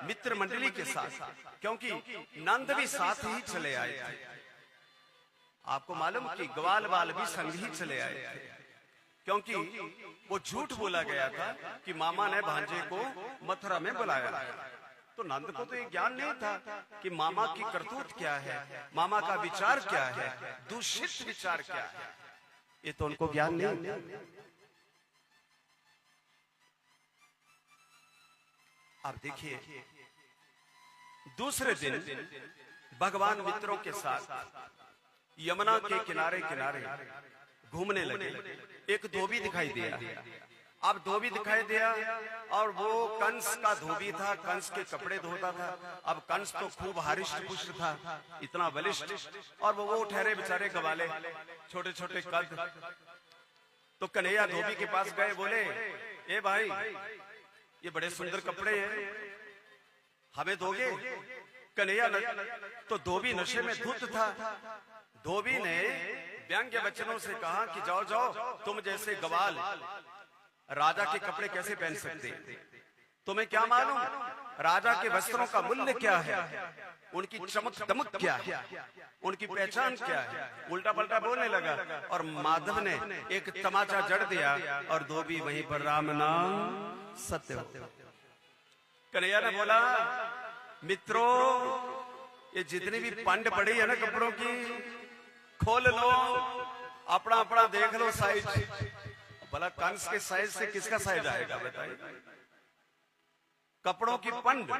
मित्र मंडली के साथ, क्योंकि नंद भी साथ ही चले आए थे। आपको मालूम कि ग्वाल बाल भी संग ही चले आए थे, क्योंकि वो झूठ बोला गया था कि मामा ने भांजे को मथुरा में बुलाया। तो नंद को तो ये ज्ञान नहीं था कि मामा की करतूत क्या है, मामा का विचार क्या है, दूषित विचार क्या है, ये तो उनको ज्ञान नहीं। आप देखिए, दूसरे दिन भगवान मित्रों के साथ यमुना के किनारे किनारे घूमने लगे। एक धोबी दिखाई दिया। अब धोबी दिखाई दिया और वो कंस का धोबी था, कंस के कपड़े धोता था। अब कंस तो खूब हरिष्ट पुष्ट था, इतना बलिष्ठ, और वो ठहरे बेचारे गवाले, छोटे छोटे कद। तो कन्हैया धोबी के पास गए, बोले, ए भाई ये बड़े सुंदर कपड़े हैं, हमें दोगे? कन्हैया तो धोबी नशे में धुत था। धोबी ने व्यंग्य वचनों से कहा कि जाओ जाओ, तुम जैसे गवाल राजा के कपड़े कैसे पहन सकते? तुम्हें क्या मालूम राजा के वस्त्रों का मूल्य क्या है, उनकी चमक दमक क्या है, उनकी पहचान क्या है? उल्टा पलटा बोलने लगा और माधव ने एक तमाचा जड़ दिया और धोबी वहीं पर राम नाम सत्य। कन्हैया ने बोला, मित्रों ये जितनी भी पंड पड़ी है ना कपड़ों की, खोल लो अपना अपना देख लो साइज। भला कंस के साइज से किसका साइज आएगा बताइए? कपड़ों की पंड,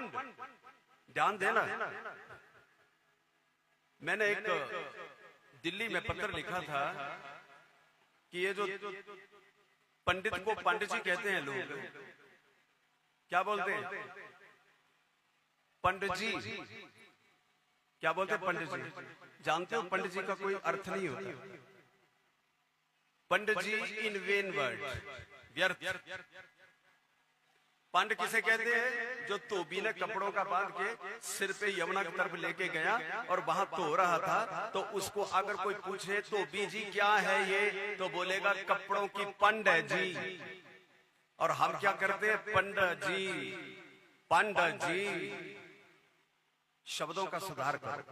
ध्यान देना। मैंने एक दिल्ली में पत्र लिखा था कि ये जो पंडित को पंडित जी कहते हैं लोग, क्या बोलते हैं? पंडित जी। क्या बोलते हैं पंडित जी? जानते हो पंडित जी का कोई अर्थ नहीं होता। पंडित जी इन वेन वर्ड, व्यर्थ। पंड किसे कहते हैं? जो धोबी ने कपड़ों का बांध के सिर पे यमुना की तरफ लेके गया और वहां धो रहा था, तो उसको अगर कोई पूछे धोबी जी क्या है ये, तो बोलेगा कपड़ों की पंड है जी। और हम क्या करते हैं? पंडित जी, पंडित जी। शब्दों का सुधार करो।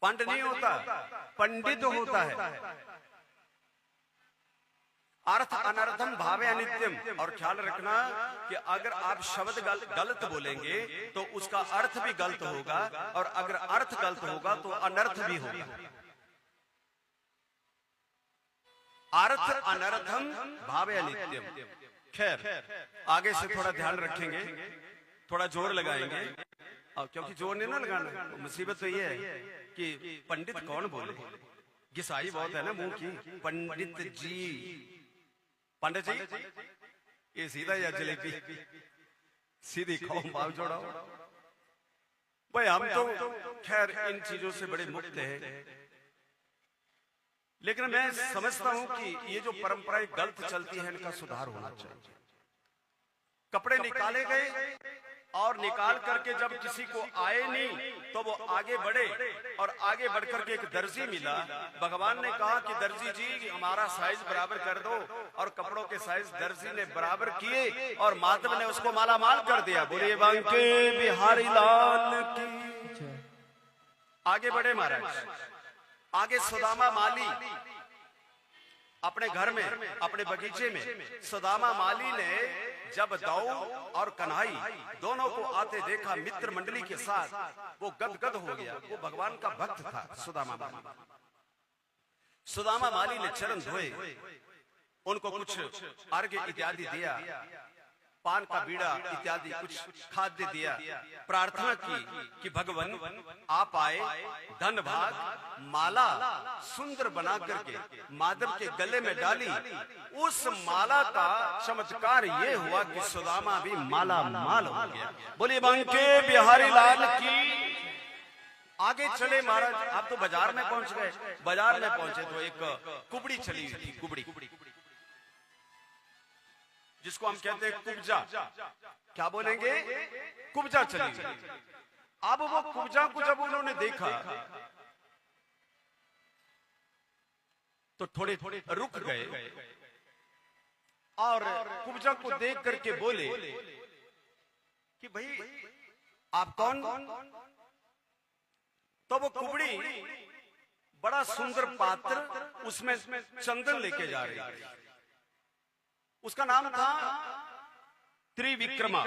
पंड नहीं होता, पंडित होता है। अर्थ अनर्थम भावे अनित्यम। और ख्याल रखना कि अगर आप शब्द गलत बोलेंगे तो उसका अर्थ भी गलत होगा, और अगर अर्थ गलत होगा तो अनर्थ भी होगा। अर्थ अनर्थम भावे अनित्यम। खैर, आगे से थोड़ा ध्यान रखेंगे, थोड़ा जोर लगाएंगे। क्योंकि जोर नहीं ना लगाना। मुसीबत तो ये है कि पंडित कौन बोले, घिसाई बहुत है ना मुंह की। पंडित जी, पंडित जी, ये सीधा या जलेबी? सीधी खाओ, माल जोड़ाओ। भाई हम तो खैर इन चीजों से बड़े मुक्त हैं, लेकिन मैं समझता हूं कि ये जो परंपराएं गलत चलती है, इनका सुधार होना चाहिए। कपड़े निकाले गए और निकाल करके जब किसी को आए नहीं तो वो आगे बढ़े, और आगे बढ़कर के एक दर्जी मिला। भगवान ने कहा कि दर्जी जी हमारा साइज बराबर कर दो, और कपड़ों के साइज दर्जी ने बराबर किए और माधव ने उसको माला माल कर दिया। बोलिए बांके बिहारी लाल की। आगे बढ़े महाराज। आगे सुदामा माली अपने घर में, अपने बगीचे में, सुदामा माली ने जब दाऊ और कन्हई दोनों को आते देखा मित्र मंडली के साथ, वो गदगद हो गया। वो भगवान का भक्त था सुदामा माली। सुदामा माली ने चरण धोए, उनको कुछ अर्घ्य इत्यादि दिया, पान का बीड़ा इत्यादि कुछ खाद्य दिया, प्रार्थना की कि भगवान आप आए, धन भाग, माला सुंदर बना करके माधव के गले में डाली। उस माला का चमत्कार ये हुआ कि सुदामा भी माला माल हो गया। बोलिए बांके बिहारी लाल की। आगे चले महाराज, आप तो बाजार में पहुंच गए। बाजार में पहुंचे तो एक कुबड़ी चली हुई थी, कुबड़ी, जिसको हम कहते हैं कुब्जा। क्या बोलेंगे? कुब्जा चली। अब वो कुब्जा को जब उन्होंने देखा तो थोड़े रुक गए और कुब्जा को देख करके बोले कि भाई आप कौन? तो वो कुबड़ी बड़ा सुंदर पात्र, उसमें चंदन लेके जा रही है। उसका नाम था त्रिविक्रमा।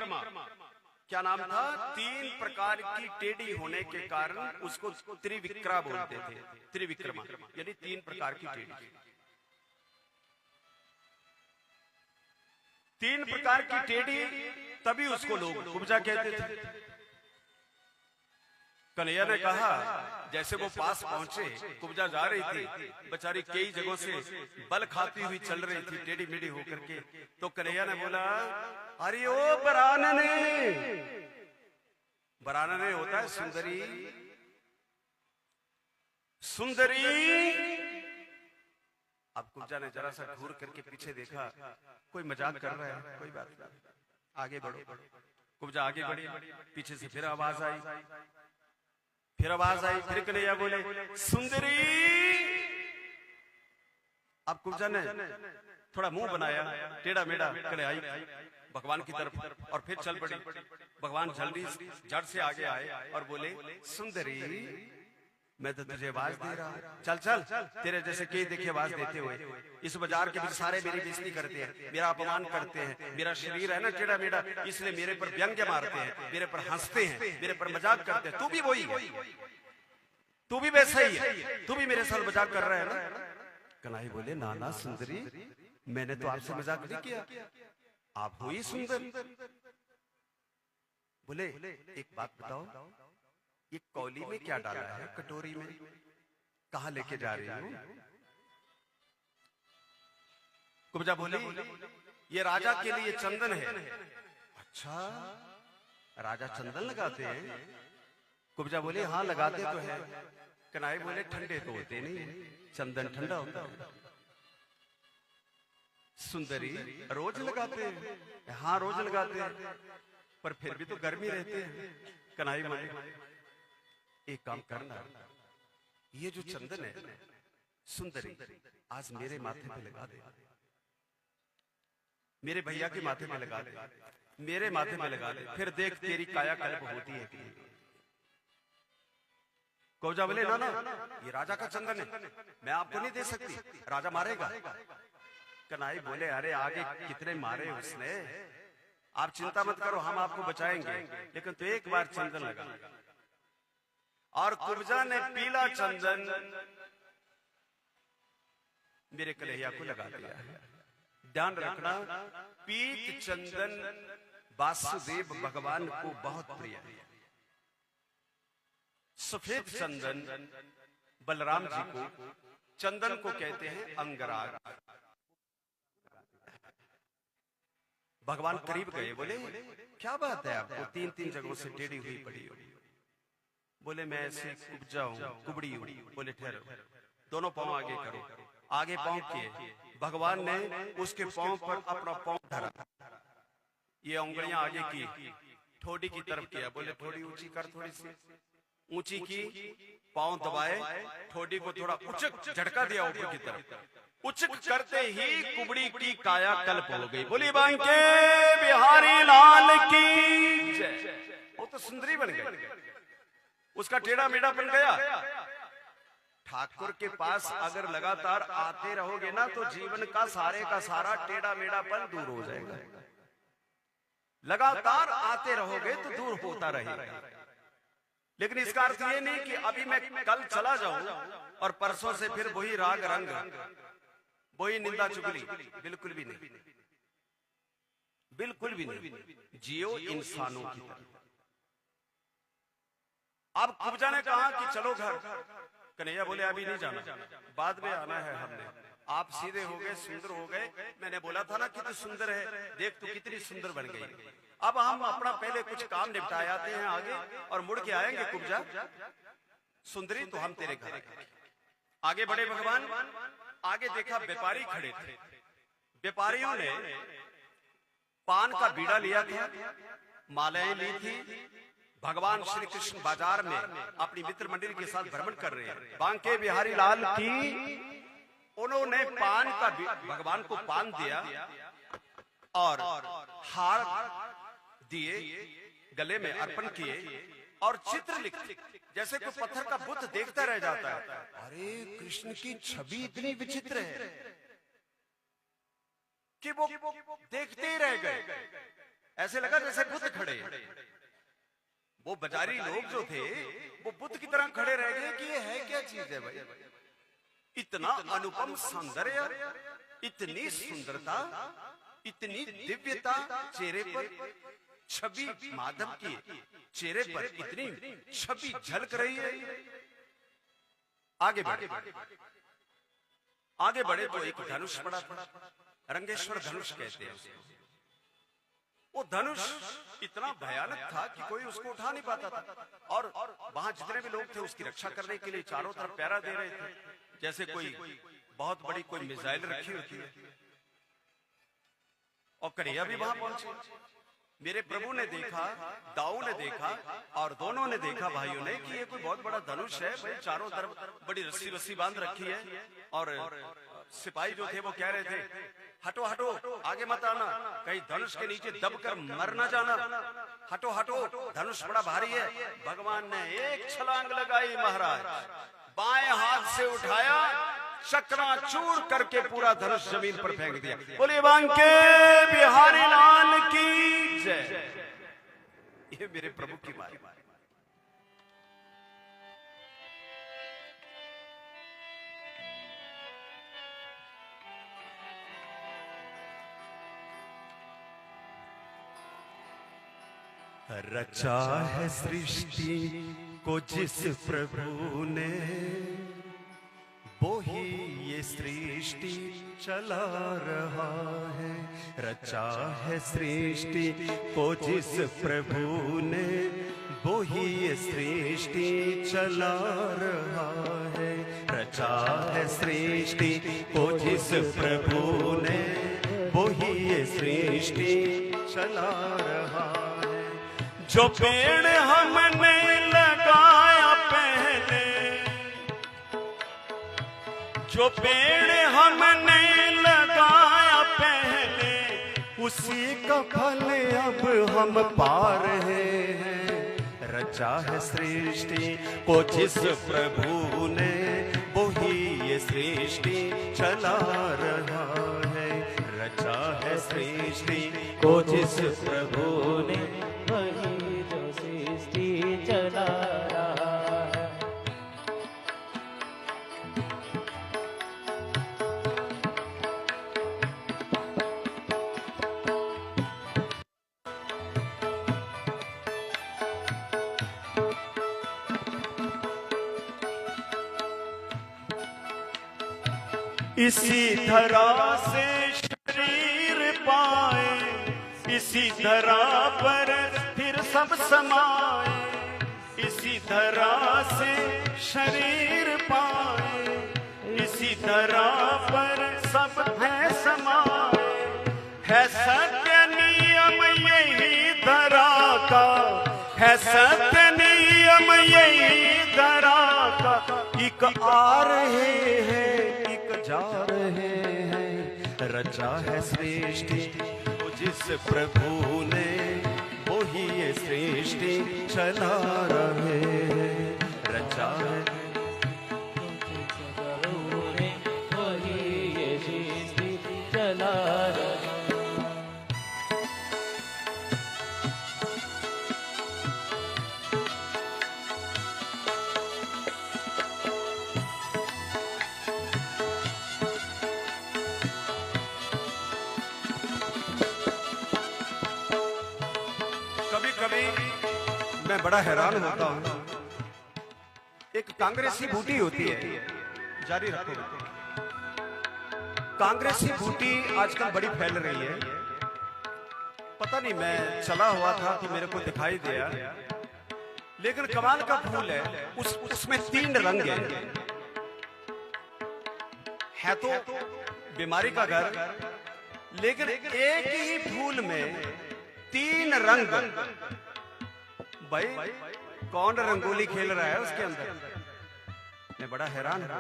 क्या नाम था? 3 प्रकार की टेढ़ी होने के कारण उसको त्रिविक्रा बोलते थे। त्रिविक्रमा यानी 3 प्रकार की टेढ़ी। 3 प्रकार की टेढ़ी, तभी उसको लोग कुब्जा कहते थे। कन्हैया ने कहा, जैसे वो पास पहुंचे, कुब्जा जा रही थी, बेचारी कई जगहों से बल खाती हुई चल रही थी टेढ़ी मेढ़ी होकर के। तो कन्हैया ने बोला, अरे ओ बरानने। बरानने होता है सुंदरी, सुंदरी। अब कुब्जा ने जरा सा घूर करके पीछे देखा, कोई मजाक कर रहा है, कोई बात नहीं, आगे बढ़ो। कुब्जा आगे बढ़ी, पीछे से फिर आवाज आई, फिर आवाज आई, फिर कन्हैया बोले सुंदरी। अब कुब्जा ने थोड़ा मुंह बनाया टेढ़ा मेढ़ा, कन्हैया भगवान की तरफ, और फिर चल पड़ी। भगवान जल्दी जड़ से आगे आए और बोले, सुंदरी मैं तो तुझे आवाज दे रहा हूं, चल चल। तेरे जैसे कई देखे आवाज देते हुए इस बाजार के बीच सारे मेरी बेइज्जती करते हैं, मेरा अपमान करते हैं। मेरा शरीर है ना टेढ़ा मेढ़ा, इसलिए मेरे पर व्यंग्य मारते हैं, मेरे पर हंसते हैं, मेरे पर मजाक करते हैं। तू भी वही है। तू भी वैसा ही है, तू भी मेरे साथ मजाक कर रहा है ना। कन्हैया बोले नाना सुंदरी, मैंने तो आपसे मजाक नहीं किया, आप हुई सुंदर। बोले एक बात बताओ, ये कौली में क्या डाला है, कटोरी में कहां लेके जा रही हो? कुब्जा बोली ये राजा के लिए चंदन है। अच्छा, राजा चंदन लगाते हैं? कुब्जा बोले हाँ लगाते तो है। कन्हैया बोले ठंडे तो होते नहीं, चंदन ठंडा होता है। सुंदरी रोज लगाते हैं? हाँ रोज लगाते हैं, पर फिर भी तो गर्मी रहते हैं। कन्हैया बोले एक काम करना, ये जो चंदन है सुंदरी आज मेरे माथे पे लगा दे, मेरे भैया के माथे पे लगा दे, मेरे माथे पे लगा दे, फिर देख तेरी काया कल्प होती है कि नहीं। कुब्जा बोले ना ना, ये राजा का चंदन है, मैं आपको नहीं दे सकती, राजा मारेगा। कन्हैया बोले अरे आगे कितने मारे उसने, आप चिंता मत करो, हम आपको बचाएंगे, लेकिन तो एक बार चंदन लगा। और कुब्जा ने पीला चंदन मेरे कन्हैया को लगा दिया है। ध्यान रखना, पीत चंदन वासुदेव भगवान को बहुत प्रिय है। सफेद चंदन बलराम जी को, चंदन को कहते हैं अंगराग। भगवान करीब गए, बोले क्या बात है, आपको तीन तीन जगहों से टेढ़ी हुई पड़ी हो। बोले मैं ऐसे कुब्जा हूं, कुबड़ी हूं। बोले ठहरो, दोनों पांव आगे करो। आगे पांव किए, भगवान ने उसके पांव पर अपना पांव धरा, ये उंगलियां आगे की, ठोड़ी की तरफ किया। बोले थोड़ी ऊंची कर, थोड़ी सी ऊंची की, पांव दबाए, ठोड़ी को थोड़ा उचक झटका दिया ऊपर की तरफ। उचक करते ही कुबड़ी की काया कल्प हो गई। बोली बांके बिहारी लाल की जय। वो तो सुंदरी बन गई, उसका टेढ़ा मेढ़ा बन गया। ठाकुर के पास अगर लगातार आते रहोगे ना, तो जीवन का सारा टेढ़ा मेढ़ापन दूर हो जाएगा। लगातार आते रहोगे तो दूर होता रहेगा। लेकिन इसका अर्थ ये नहीं कि अभी मैं कल चला जाऊं और परसों से फिर वही राग रंग, वही निंदा चुगली, बिल्कुल भी नहीं, बिल्कुल भी नहीं। जियो इंसानों की तरह। अब कुब्जा ने कहा कि चलो घर। कन्हैया बोले अभी नहीं जाना, बाद में आना है हमने। आप सीधे हो गए, सुंदर हो गए, मैंने बोला था ना कि तू सुंदर है, देख तू कितनी सुंदर बन गई। अब हम अपना पहले कुछ काम निपटाए आते हैं आगे, और मुड़ के आएंगे कुब्जा। सुंदरी तो हम तेरे घर आगे बढ़े। भगवान आगे देखा व्यापारी खड़े थे। व्यापारियों ने पान का बीड़ा लिया था, मालाएं ली थी। भगवान श्री कृष्ण बाजार में अपनी मित्र मंडली के साथ भ्रमण कर रहे हैं। बांके बिहारी लाल की। उन्होंने पान का भगवान को पान दिया और हार दिए, गले में अर्पण किए और चित्र लिखे, जैसे कोई पत्थर का बुत देखता रह जाता है। अरे कृष्ण की छवि इतनी विचित्र है कि वो देखते ही रह गए। ऐसे लगा जैसे बुत खड़े। वो बाजारी लोग जो थे वो बुत की तरह खड़े रह गए कि ये है क्या चीज है भाई। इतना अनुपम सौंदर्य, इतनी सुंदरता, इतनी दिव्यता चेहरे पर, छवि माधव की चेहरे पर इतनी छवि झलक रही है। आगे बढ़े, आगे बढ़े तो एक धनुष पड़ा था, रंगेश्वर धनुष कहते हैं उसको। वो धनुष इतना भयानक था कि कोई उसको उठा नहीं पाता था। और वहां जितने भी लोग थे उसकी रक्षा करने के लिए चारों तरफ पहरा दे रहे थे, जैसे कोई बहुत बड़ी कोई मिसाइल रखी होती है। और कन्हैया भी वहां पहुंचे। मेरे प्रभु ने देखा, दाऊ ने देखा और दोनों ने देखा भाइयों ने कि ये कोई बहुत बड़ा धनुष है भाई, चारों तरफ बड़ी रस्सी वस्सी बांध रखी है। और सिपाही जो थे वो कह रहे थे हटो हटो, आगे मत आना, कहीं धनुष के नीचे दबकर मर ना जाना, हटो हटो, धनुष बड़ा भारी है। भगवान ने एक छलांग लगाई महाराज, बाएं हाथ से उठाया, चकनाचूर करके पूरा धनुष जमीन पर फेंक दिया। बोले बांके बिहारी लाल की जय। ये मेरे प्रभु की बात। रचा है सृष्टि को जिस प्रभु ने, वो ही ये सृष्टि चला रहा है। रचा है सृष्टि को जिस प्रभु ने, वो ही ये सृष्टि चला रहा है। रचा है सृष्टि को जिस प्रभु ने, वो ही ये सृष्टि चला रहा है। जो पेड़ हमने लगाया पहले, जो पेड़ हमने लगाया पहले, उसी का फल अब हम पा रहे हैं। रचा है सृष्टि को जिस प्रभु ने, वो ही ये सृष्टि चला रहा है। रचा है सृष्टि को जिस प्रभु ने, वही जो सृष्टि चला रहा है। इसी धरा से शरीर पाए, इसी धरा पर फिर सब समाए। इसी धरा से शरीर पाए, इसी धरा पर सब है समाए। है सत्य नियम यही धरा का, है सत्य नियम यही धरा का। एक आ रहे हैं, जा रहे हैं। रचा है सृष्टि को जिस प्रभु ने, वो ही ये सृष्टि चला रहे हैं। रचा है वही ये सृष्टि चला रहा है। मैं बड़ा हैरान होता हूँ। एक कांग्रेसी बूटी होती है, जारी रखो। कांग्रेसी बूटी आजकल बड़ी फैल रही है। पता नहीं, मैं चला हुआ था तो मेरे को दिखाई दिया। लेकिन कमाल का फूल है, उसमें 3 रंग है तो बीमारी का घर, लेकिन एक ही फूल में 3 रंग। भाई कौन रंगोली खेल रहा है उसके अंदर? मैं बड़ा हैरान हुआ।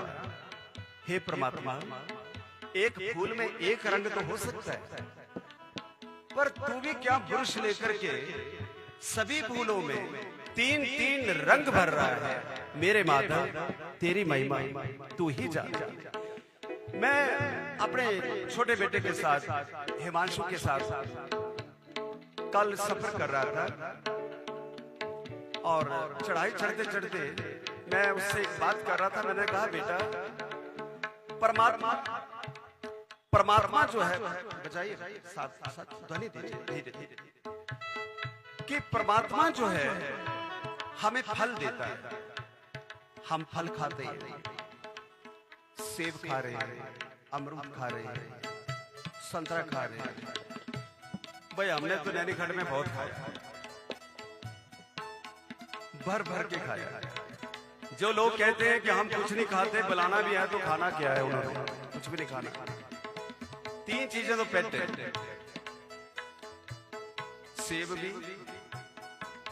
हे परमात्मा, एक फूल में एक रंग तो हो सकता है, पर तू भी क्या ब्रश लेकर के सभी फूलों में 3-3 रंग भर रहा है। मेरे माधव, तेरी महिमा तू ही जान। मैं अपने छोटे बेटे के साथ, हिमांशु के साथ कल सफर कर रहा था, और चढ़ाई चढ़ते चढ़ते मैं उससे एक बात कर रहा था। मैंने कहा, बेटा, परमात्मा जो है, बजाइए साथ साथ ध्वनि दीजिए धीरे धीरे, कि परमात्मा जो है हमें फल देता है। हम फल खाते हैं, सेब खा रहे हैं, अमरूद खा रहे हैं, संतरा खा रहे हैं। भाई हमने तो नैनीखंड में बहुत खाया, भर भर के खाया। जो लोग कहते हैं कि हम कुछ नहीं खाते, बुलाना भी है तो खाना क्या है, उन्होंने कुछ भी नहीं खाना। 3 चीजें तो पेट है, सेब भी,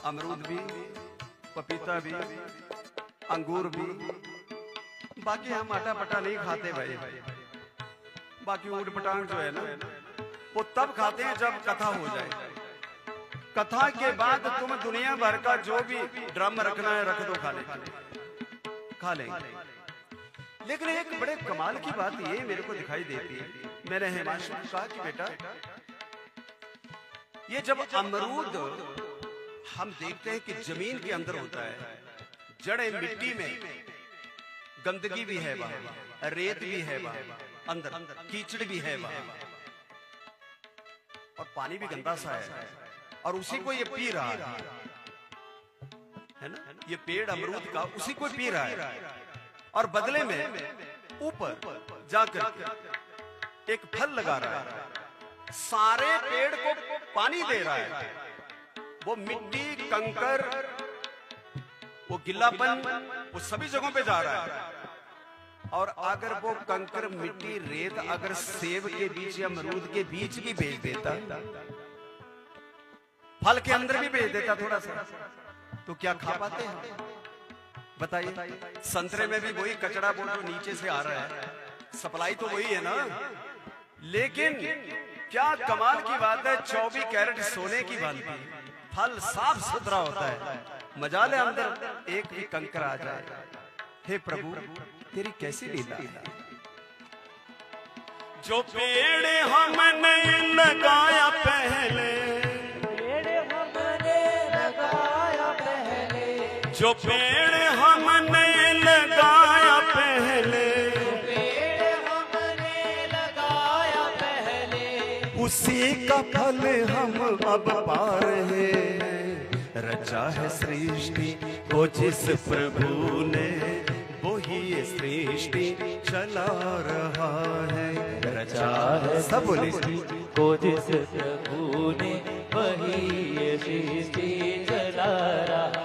अमरूद भी, पपीता भी, अंगूर भी। बाकी हम आटा पटा नहीं खाते भाई। बाकी ऊट पटांग जो है ना, वो तब खाते हैं जब कथा हो जाए। कथा के बाद तुम दुनिया भर का जो भी ड्रम रखना है रख दो, खाने खा लेंगे। लेकिन एक बड़े कमाल की बात ये मेरे को दिखाई देती है। मैंने हिमांशु को कहा कि बेटा, ये जब अमरूद हम देखते हैं कि जमीन के अंदर होता है, जड़े मिट्टी में, गंदगी भी है वहां, रेत भी है वहां अंदर, कीचड़ भी है वहां, और पानी भी गंदा सा है। और उसी को ये पी रहा है ना, ये पेड़ अमरूद का उसी को पी रहा है, और बदले में ऊपर जाकर एक फल लगा रहा है, सारे पेड़ को पानी दे रहा है। वो मिट्टी, कंकर, वो गिल्लापन, वो सभी जगहों पे जा रहा है। और अगर वो कंकर, मिट्टी, रेत अगर सेब के बीच या अमरूद के बीच भी भेज देता, फल के अंदर भी भेज देता थोड़ा सा, तो क्या खा पाते हैं? बताइए। संतरे में भी वही कचरा वो जो नीचे से आ रहा है, सप्लाई तो वही है ना। लेकिन क्या कमाल की बात है, 24 कैरेट सोने की भांति फल साफ सुथरा होता है, मजा ले अंदर एक भी कंकर आ जाए। हे प्रभु, तेरी कैसी लीला। जो पेड़ हमने लगाया पहले, जो पेड़ हमने लगाया पहले, उसी का फल हम अब पा रहे हैं। रचा है सृष्टि को जिस प्रभु ने, वो ही ये सृष्टि चला रहा है। रचा है सब सृष्टि को जिस प्रभु ने, वही ये सृष्टि चला रहा है।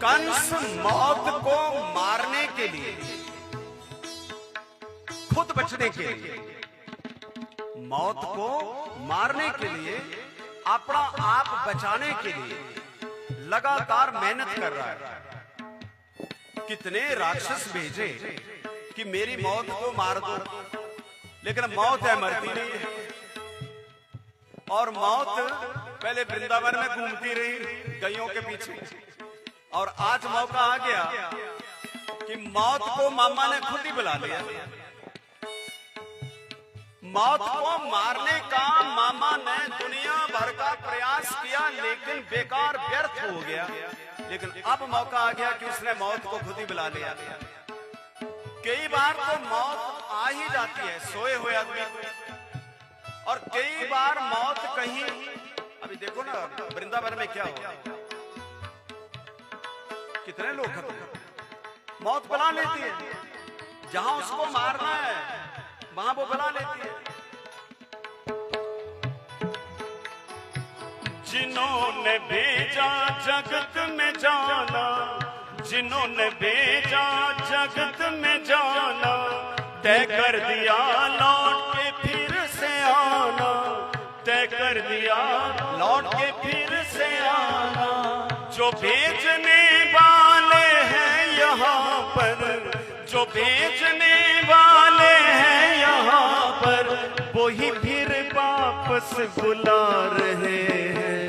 कंस मौत को मारने के लिए, खुद बचने के लिए, मौत को मारने के लिए, अपना आप बचाने के लिए लगातार मेहनत कर रहा है। कितने राक्षस भेजे कि मेरी मौत को मार दो, लेकिन मौत है, मरती नहीं है। और मौत पहले वृंदावन में घूमती रही गायों के पीछे, और आज मौका आ गया कि मौत को मामा ने खुद ही बुला लिया। मौत को मारने का मामा ने दुनिया भर का प्रयास किया, लेकिन बेकार व्यर्थ हो गया। लेकिन अब मौका आ गया कि उसने मौत को खुद ही बुला लिया। कई बार तो मौत आ ही जाती है सोए हुए आदमी को, और कई बार मौत कहीं, अभी देखो ना वृंदावन में क्या हुआ, कितने लोग खत्म। मौत बुला लेती है, जहां उसको मारना है वहां वो बुला लेती है। जिन्होंने भेजा जगत में जाना, जिन्होंने भेजा जगत में जाना, तय कर दिया लौट के फिर से आना, तय कर दिया लौट के फिर से आना। जो भेजने वाले हैं यहाँ पर, जो भेजने वाले हैं यहाँ पर, वो ही फिर वापस बुला रहे हैं।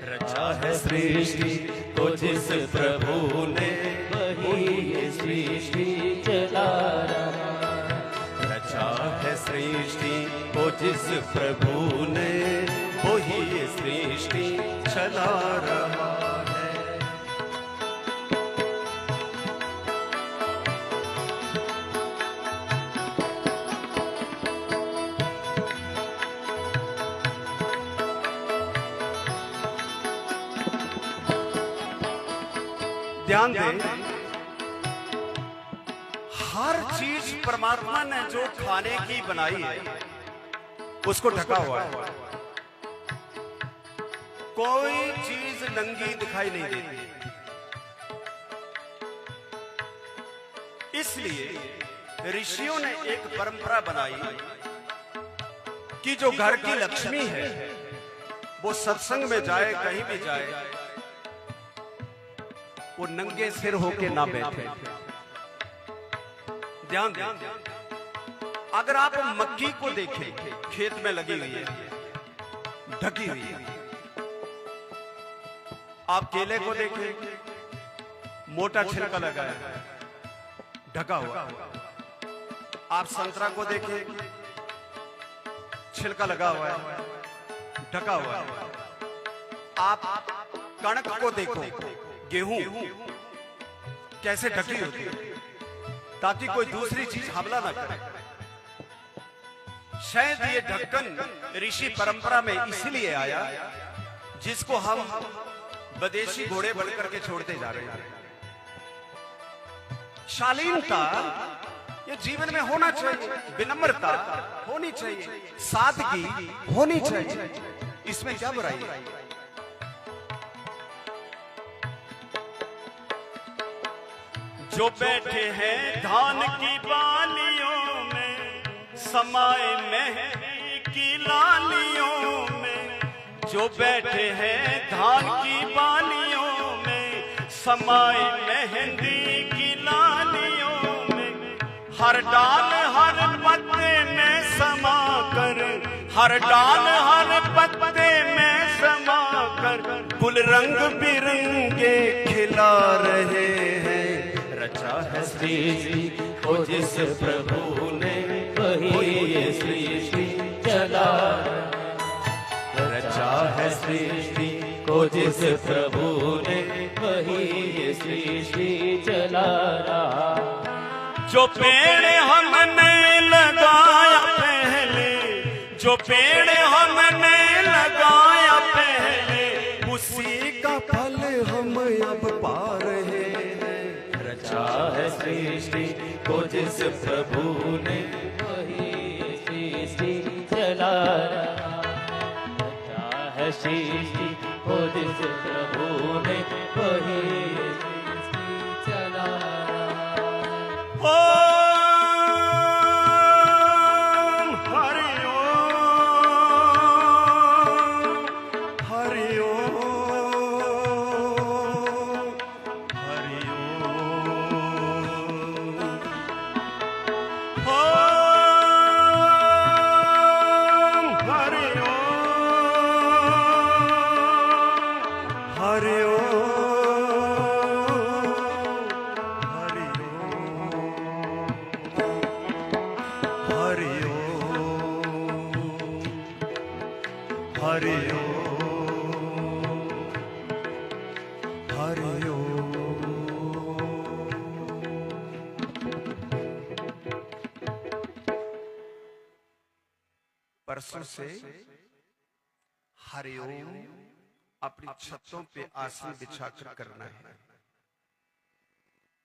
रचा है सृष्टि को जिस प्रभु ने, वही ये सृष्टि चला रहा है। रचा है सृष्टि को जिस प्रभु ने, वो ही ये सृष्टि चला रहा है। ध्यान दें, हर चीज परमात्मा ने जो खाने की बनाई है उसको ढका हुआ है। कोई चीज नंगी दिखाई नहीं देती। इसलिए ऋषियों ने एक परंपरा बनाई कि जो घर की लक्ष्मी है वो सत्संग में जाए, कहीं भी जाए, वो नंगे सिर होके ना बैठे। ध्यान दें, अगर आप मक्की को देखें, खेत में लगी हुई है, ढकी हुई है। आप केले को देखें, मोटा छिलका लगा है, ढका हुआ। आप संतरा को देखें, छिलका लगा हुआ है, ढका हुआ है। आप कणक को देखो, गेहूं कैसे ढकी होती है ताकि कोई दूसरी चीज हमला ना करे। शायद ये ढक्कन ऋषि परंपरा में इसलिए आया जिसको हम विदेशी घोड़े बनकर के छोड़ते जा रहे हैं। शालीनता ये जीवन में होना चाहिए, विनम्रता होनी चाहिए, सादगी होनी चाहिए, इसमें क्या बुराई है? जो बैठे हैं धान की बालियों में, समाए मेहंदी की लालियों में, जो बैठे हैं धान की बालियों में, समाए मेहंदी की लालियों में, हर डाल हर पत्ते में समा कर, हर डाल हर पत्ते में समा कर, गुल रंग बिरंगे खिला रहे हैं। रचा है सृष्टि को जिस प्रभु ने, वही ये सृष्टि चला। रचा है सृष्टि को जिस प्रभु ने, वही ये सृष्टि चला रहा। जो पेड़ हमने लगाया पहले, जो पेड़ हमने लगाया पहले, उसी का फल हम अब पा रहे हैं। रचा है सृष्टि को जिस प्रभु ने, वही ये सृष्टि चला रहा। रचा है सृष्टि को जिस प्रभु ने, वही ये सृष्टि चला रहा। ओम हरि ओम, हरि ओम, हरि ओम। ओम हरि ओम, हरि परसों से हरिओम अपनी छतों पे आसन बिछाकर करना है।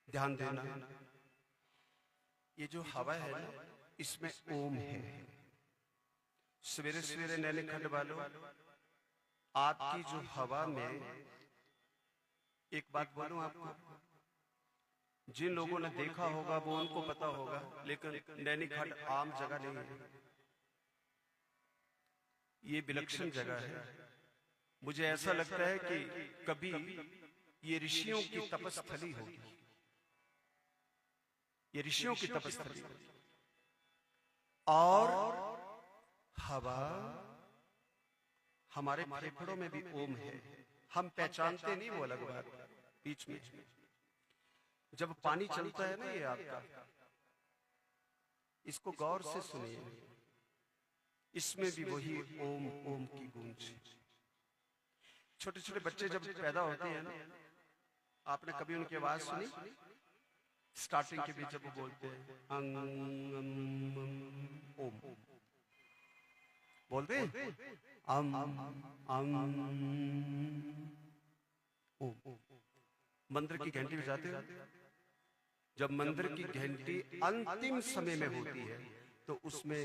ध्यान देना, ये जो हवा है ना, इसमें ओम है। सवेरे सवेरे नैने खंड वालों, आपकी जो हवा में, एक बात बोलूं आपको, जिन लोगों ने देखा होगा वो उनको पता होगा, लेकिन नैनी खंड आम जगह नहीं है, ये विलक्षण जगह है। मुझे ऐसा लगता है कि कभी ये ऋषियों की तपस्थली होगी, ये ऋषियों की तपस्थली होगी। और हवा, हमारे फेफड़ों में भी ओम है, हम पहचानते नहीं, वो अलग बात। बीच में जब पानी चलता है ना, ये आपका, इसको गौर से सुनिए, इसमें भी वही ओम ओम की गूंज। छोटे छोटे बच्चे जब पैदा होते हैं ना, आपने कभी उनकी आवाज सुनी? स्टार्टिंग के बीच जब वो बोलते हैं अंग ओम, बोलते हैं ओम। मंदिर की घंटी बजाते हो, जब मंदिर की घंटी अंतिम समय में होती है तो उसमें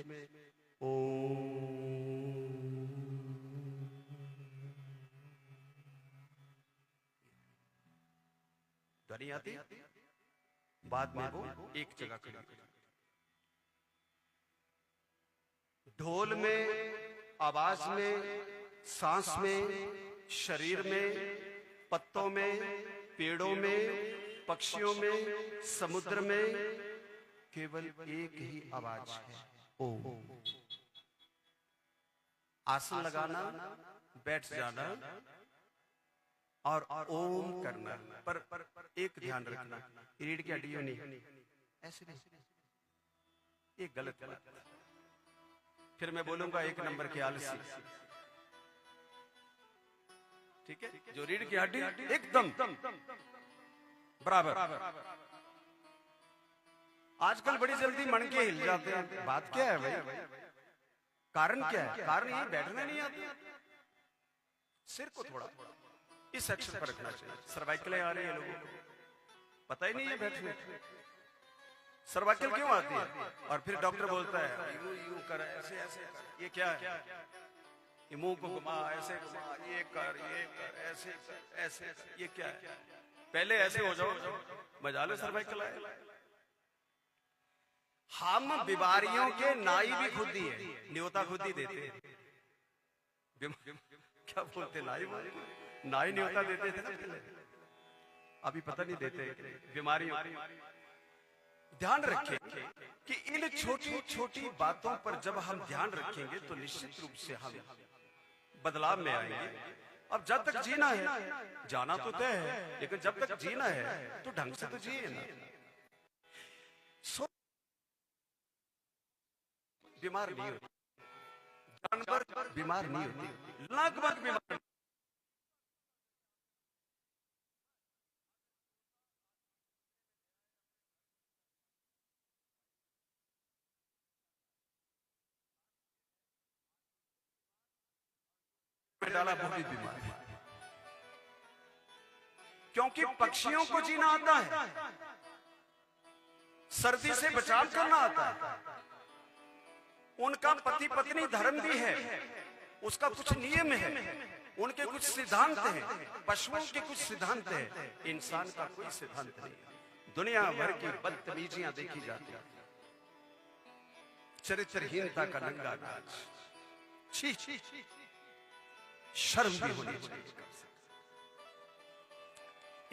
ध्वनि आती, बाद में वो एक जगह खड़ी। ढोल में, आवाज में, सांस में, शरीर में, पत्तों में, पेड़ों में, पक्षियों में, समुद्र में केवल एक ही आवाज है, ओम। आसन लगाना, बैठ जाना और ओम करना, पर एक ध्यान रखना, रीढ़ की हड्डी नहीं, ऐसे नहीं, ये गलत बात। फिर मैं बोलूंगा एक नंबर के आलसी, ठीक है, जो रीढ़ की हड्डी एकदम बराबर। आजकल बड़ी जल्दी मणके हिल जाते हैं, बात क्या है भाई? कारण क्या है? कारण ये बैठना नहीं आता, सिर को थोड़ा इस सेक्शन पर रखना चाहिए। सर्वाइकल आ रही है लोगों को, पता ही नहीं है बैठने। सर्वाइकल क्यों आती है? और फिर डॉक्टर बोलता है यूं यूं कर, ऐसे ऐसे कर। ये क्या है? ये मुंह को घुमा, ऐसे घुमा, ये कर, ऐसे कर, ऐसे कर। ये क्या है? पहले ऐसे हो जाओ, मजा लो सर्वाइकल आए। हम बीमारियों के नाई भी खुद ही है, न्योता खुद ही देते हैं। क्या बोलते नाई न्योता देते थे ना पहले, अभी पता नहीं देते बीमारियों। ध्यान रखें कि इन छोटी छोटी बातों पर जब हम ध्यान रखेंगे तो निश्चित रूप से हम बदलाव में आएंगे। अब जब तक जीना है, जाना तो तय है, लेकिन जब तक जीना है तो ढंग से तो जिए ना। बीमार नहीं होती, जानवर बीमार नहीं होती, लगभग बीमार। डाला वो भी बीमार है, क्योंकि पक्षियों को जीना आता है, सर्दी से बचाव करना आता है, उनका पति पत्नी धर्म भी है, उसका कुछ नियम है, उनके कुछ सिद्धांत हैं, पशुओं के कुछ सिद्धांत हैं, इंसान का कोई सिद्धांत नहीं। दुनिया भर की बदतमीजियां देखी जाती हैं, चरित्रहीनता का नंगा नाच, छी छी, शर्म भी होनी चाहिए।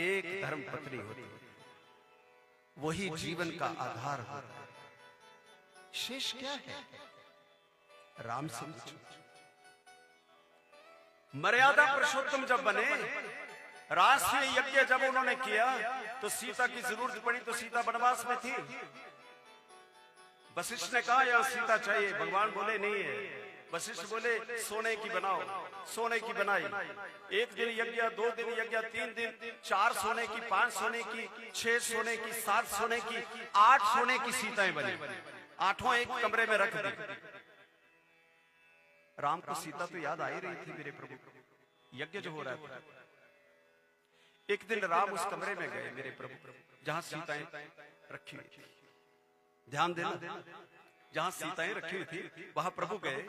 एक धर्म पत्नी होती है, वही जीवन का आधार होता है। शेष क्या है? राम से पूछो। मर्यादा पुरुषोत्तम जब बने, राष्ट्रीय यज्ञ जब उन्होंने किया तो सीता की जरूरत पड़ी, तो सीता वनवास में थी। वशिष्ठ ने कहा यहां सीता चाहिए, भगवान बोले नहीं है। वशिष्ठ बोले सोने की बनाओ, सोने की बनाई। एक दिन यज्ञ, 2 दिन यज्ञ, 3 दिन, 4 सोने की, 5 सोने की, 6 सोने की, 7 सोने की, 8 सोने की सीताएं बनी। 8 एक कमरे में रख दी। राम को सीता तो याद आ ही रही थी, मेरे प्रभु यज्ञ जो हो रहा था। एक दिन राम उस कमरे में गए मेरे प्रभु, जहां सीताएं रखी हुई थी। ध्यान देना, जहां सीताएं रखी हुई थी वहां प्रभु गए,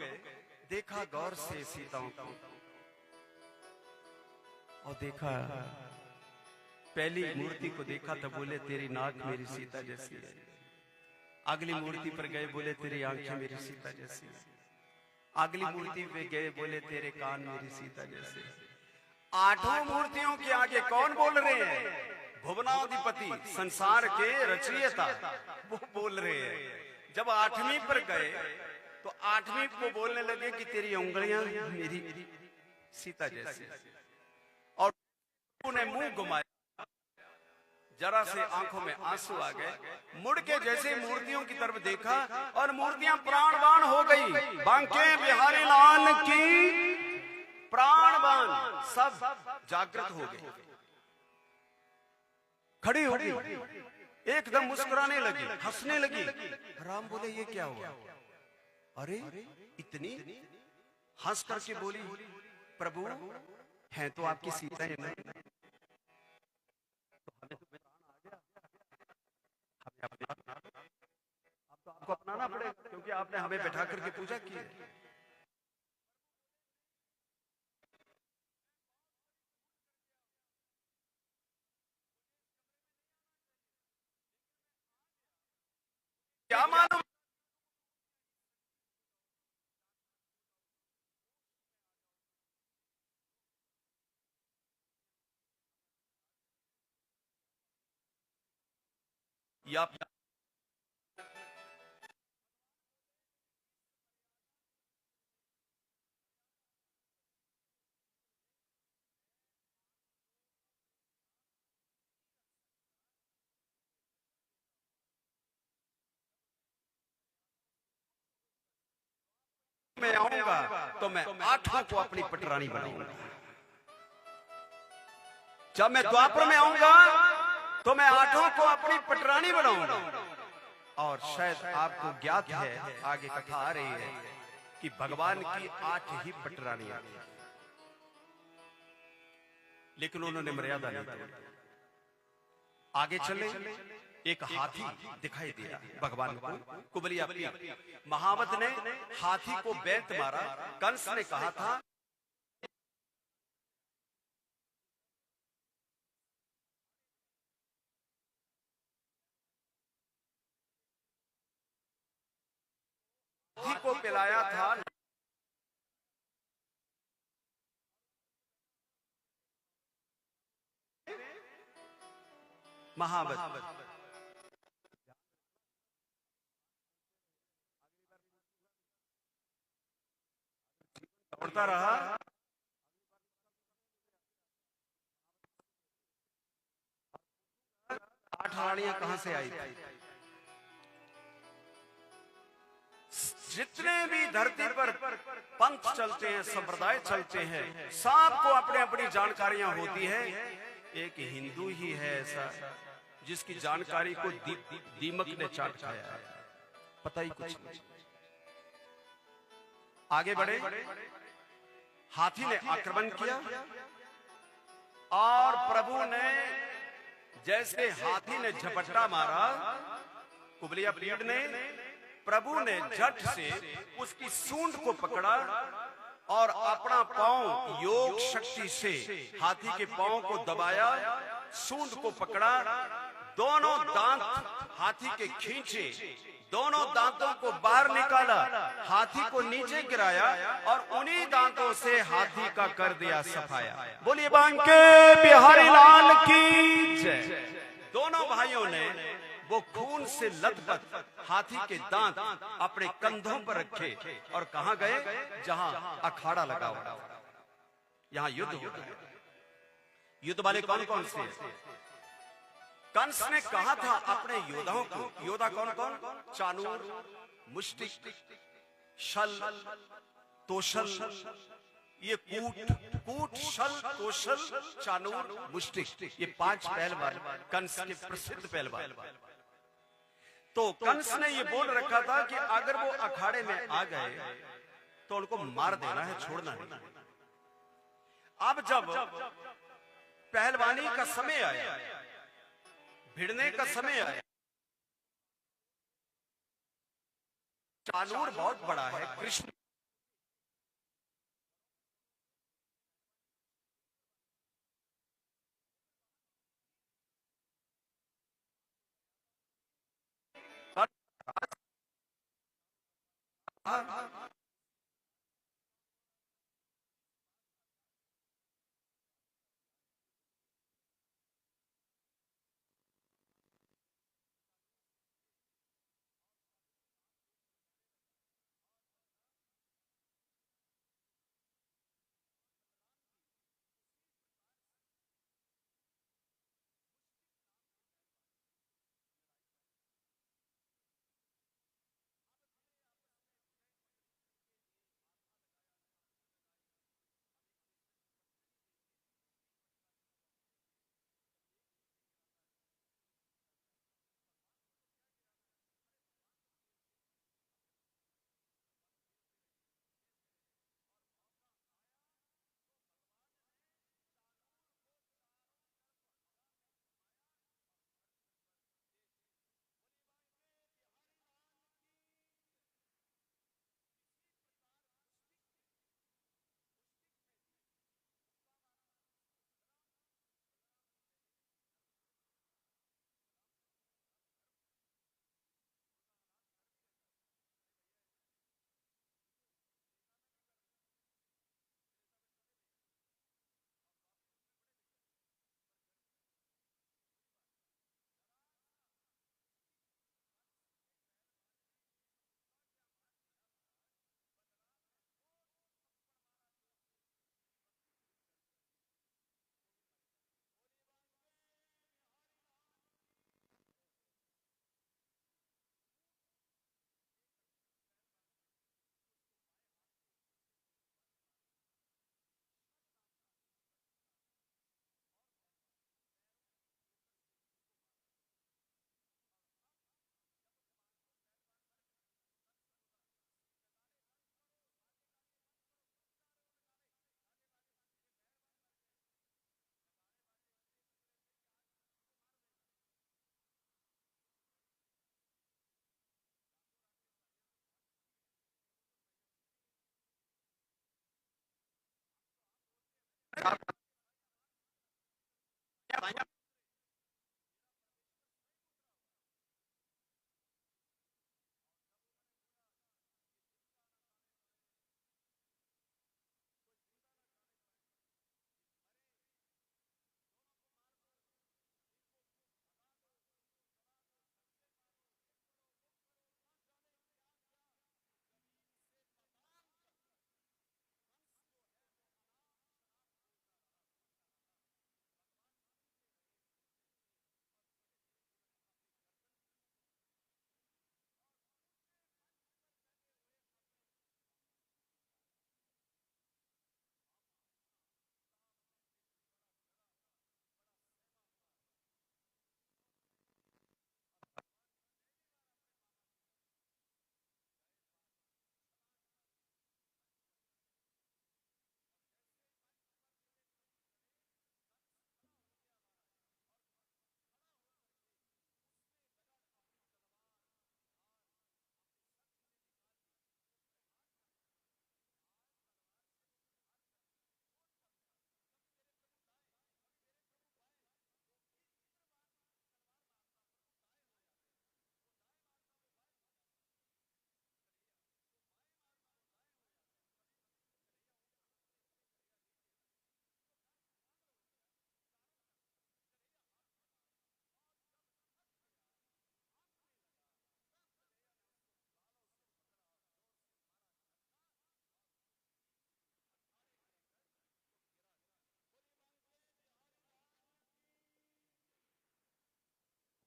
देखा गौर से सीताओं को, और देखा पहली मूर्ति को देखा तो बोले तेरी नाक मेरी सीता जैसी है। अगली मूर्ति पर गए, बोले तेरी आंखें मेरी सीता जैसी है। अगली मूर्ति पे गए, बोले तेरे कान मेरी सीता जैसे। 8 मूर्तियों के आगे कौन बोल रहे हैं? भुवनाधिपति, संसार के रचयिता, वो बोल रहे हैं। जब 8वीं पर गए तो 8वीं को बोलने लगे कि तेरी उंगलियां मेरी सीता जैसी, और उन्हें मुंह घुमाया, जरा से आंखों में आंसू आ गए। मुड़ के जैसे मूर्तियों की तरफ देखा और मूर्तियां प्राणवान हो गई। बांके बिहारी लाल की प्राणवान, सब जागृत हो गए, खड़ी हो गई, एकदम मुस्कुराने लगी, हंसने लगी। राम बोले ये क्या हुआ? अरे इतनी हंस करके बोली, प्रभु हैं तो आपकी सीता है ना, अब तो आपको अपनाना पड़ेगा, क्योंकि आपने हमें बैठा करके पूजा की है। क्या मालूम या मैं आऊंगा तो मैं 8 को अपनी पटरानी बनाऊंगा। जब मैं द्वापर में आऊंगा तो मैं आठों को अपनी पटरानी बनाऊंगा। और शायद आपको ज्ञात है, आगे कथा आ रही है कि भगवान की 8 ही पटरानियां थी, लेकिन उन्होंने मर्यादा नहीं तोड़ी। आगे चले, एक हाथी दिखाई दिया भगवान को, कुबलिया पीर। महावत ने हाथी को बेंत मारा। कंस ने कहा था हाथी को पिलाया था महावत। दौड़ता रहा। 8 रानियां कहां से आई थी? जितने भी धरती पर पंथ चलते हैं, संप्रदाय चलते हैं, सबको अपने अपनी जानकारियां होती है। एक हिंदू ही है ऐसा जिसकी जानकारी को दीमक ने चाट खाया है, पता ही कुछ नहीं। आगे बढ़े, हाथी ने आक्रमण किया और प्रभु ने जैसे हाथी ने झपट्टा मारा, कुबलिया पीड़ ने, प्रभु ने झट से उसकी सूंड को पकड़ा और अपना पांव योग शक्ति से हाथी के पांव को दबाया, सूंड को पकड़ा, दोनों दांत हाथी के खींचे, दोनों दांतों को बाहर निकाला, हाथी को नीचे गिराया और उन्हीं दांतों से हाथी का कर दिया सफाया। बोलिए बांके बिहारी लाल की जय। दोनों भाइयों ने वो खून से लथपथ हाथी के दांत अपने कंधों पर रखे और कहां गए? जहां अखाड़ा लगा हुआ, यहां युद्ध हो रहा है। युद्ध वाले कौन कौन से? कंस ने कहा था अपने योद्धाओं को, योद्धा कौन कौन? चाणूर, मुष्टिक, शल, तोशल, ये कूट, शल, तोशल, चाणूर, मुष्टिक, ये 5 पहलवान कंस के प्रसिद्ध पहलवान। तो कंस ने ये बोल रखा था कि अगर वो अखाड़े में आ गए तो उनको मार देना है, छोड़ना नहीं। अब जब पहलवानी का समय आया, भिड़ने का समय आया, चाणूर बहुत बड़ा है, कृष्ण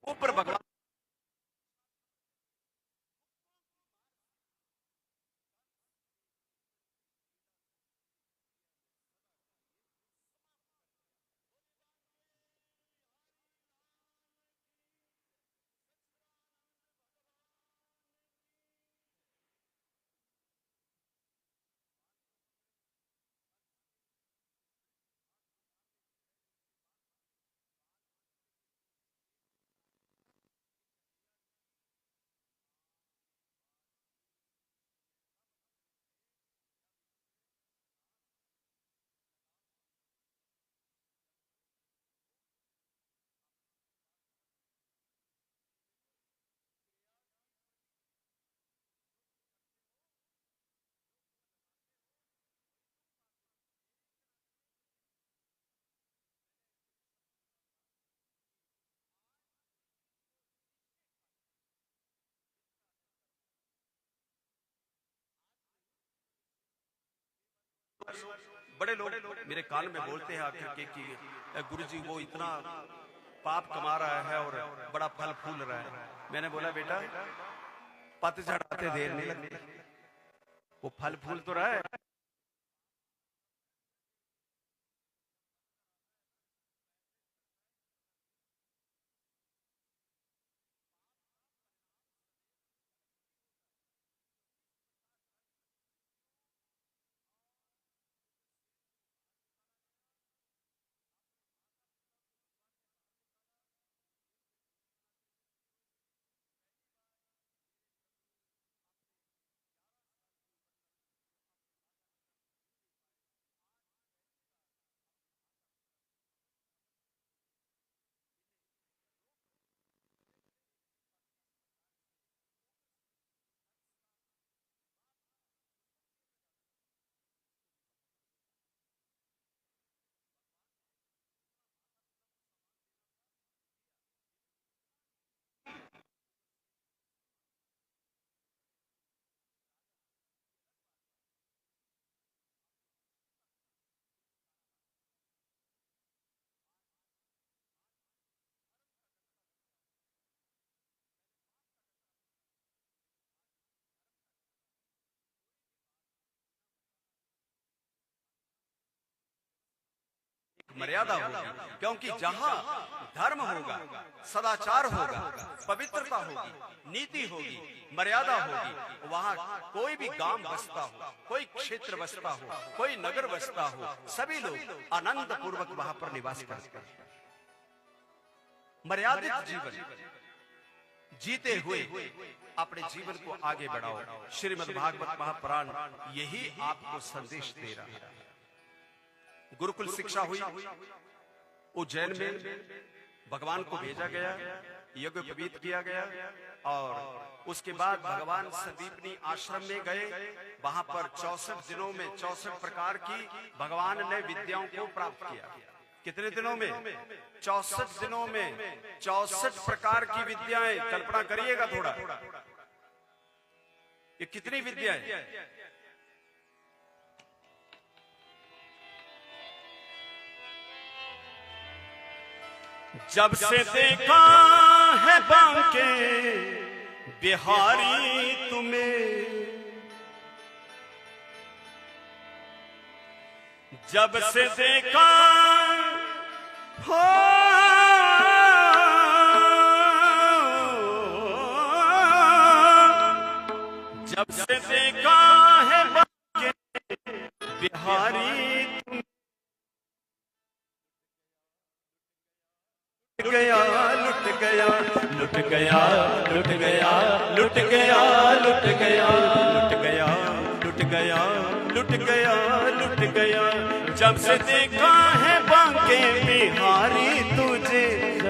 ऊपर भगवान बड़े लोग मेरे कान में बोलते हैं आखिर के कि गुरु जी वो इतना पाप कमा रहा है और बड़ा फल फूल रहा है। मैंने बोला बेटा पतझड़ आते देर नहीं लगती, वो फल फूल तो रहा है। मर्यादा होगी, क्योंकि जहां धर्म होगा, सदाचार होगा, पवित्रता होगी, नीति होगी, मर्यादा होगी, वहां कोई भी गांव बसता हो, कोई क्षेत्र बसता हो, कोई नगर बसता हो, सभी लोग आनंद पूर्वक वहां पर निवास करते हैं। मर्यादित जीवन जीते हुए अपने जीवन को आगे बढ़ाओ। श्रीमद् भागवत महापुराण यही आपको संदेश दे रहा है। गुरुकुल शिक्षा हुई, उज्जैन में भगवान को भेजा गया, यज्ञोपवीत किया गया और उसके बाद भगवान संदीपनी आश्रम में गए। वहां पर 64 दिनों में 64 प्रकार की भगवान ने विद्याओं को प्राप्त किया। कितने दिनों में? 64 दिनों में 64 प्रकार की विद्याएं। कल्पना करिएगा थोड़ा, ये कितनी विद्याएं। जब से देखा है बांके बिहारी तुम्हें, जब से देखा हो जब से देखा है बांके बिहारी गया, लुट गया, लुट गया, लुट गया, लुट गया, लुट गया, लुट गया, लुट गया, लुट गया, लुट गया। जब से देखा है बांके बिहारी तुझे,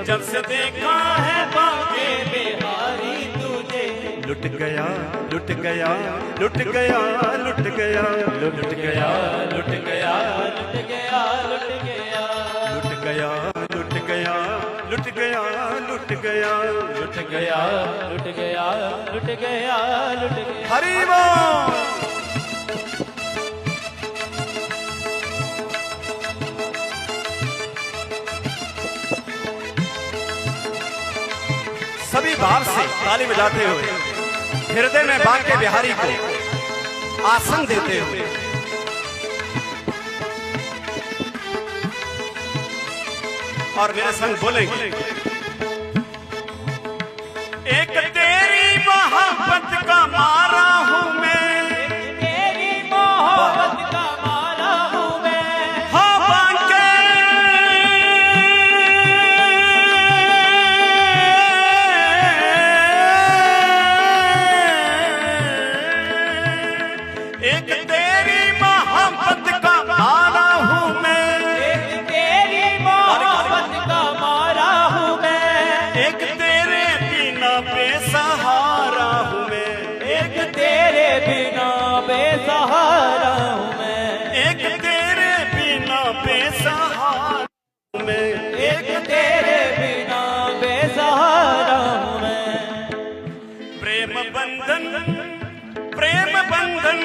जब से देखा है बांके बिहारी तुझे, लुट गया, लुट गया, लुट गया, लुट गया, लुट गया, लुट गया, लुट गया, लुट गया, लुट गया, लुट गया, लुट गया, लुट गया, लुट गया, लुट गया, लुट गया, लुट गया। हरि बोल। सभी भाव से ताली बजाते हुए हृदय में बांके बिहारी को आसन देते हुए और मेरे संग बोलेंगे। एक तेरी मोहब्बत का मारा हूँ मैं, तेरी मोहब्बत का मारा हूँ मैं, हो बांके एक तेरी मोहब्बत का मारा हूँ मैं, एक तेरी मोहब्बत का मारा हूँ मैं, एक तेरे बिना बेसहारा हूँ मैं, एक तेरे बिना बेसहारा हूँ मैं, एक तेरे बिना बेसहारा हूँ मैं, एक तेरे बिना बेसहारा हूँ मैं। प्रेम बंधन, प्रेम बंधन,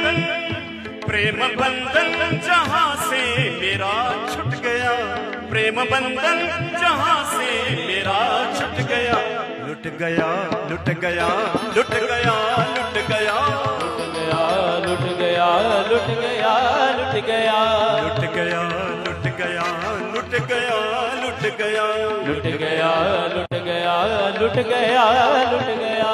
प्रेम बंधन जहाँ से मेरा छूट गया, प्रेम बंधन जहाँ से मेरा छूट गया, लुट गया, लुट गया, लुट गया, लुट गया, लुट गया, लुट गया, लुट गया, लुट गया, लुट गया, लुट गया, लुट गया, लुट गया, लुट गया, लुट गया, लुट गया, लुट गया।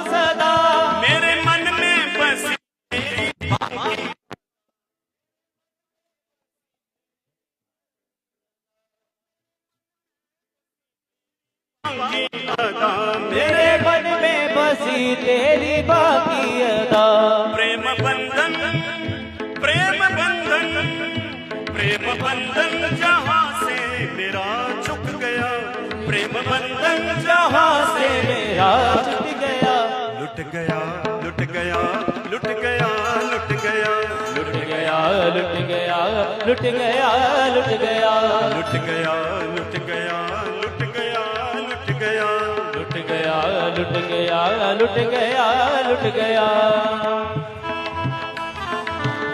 सदा मेरे मन में बसी अदा, मेरे मन में बसी तेरी बाकी अदा। प्रेम बंधन, प्रेम बंधन, प्रेम बंधन जहाँ से मेरा झुक गया, प्रेम बंधन जहाँ से मेरा छूट गया, लुट गया, लुट गया, लुट गया, लुट गया, लुट गया, लुट गया, लुट गया, लुट गया, लुट गया, लुट गया, लुट गया, लुट गया, लुट गया, लुट गया, लुट गया, लुट गया।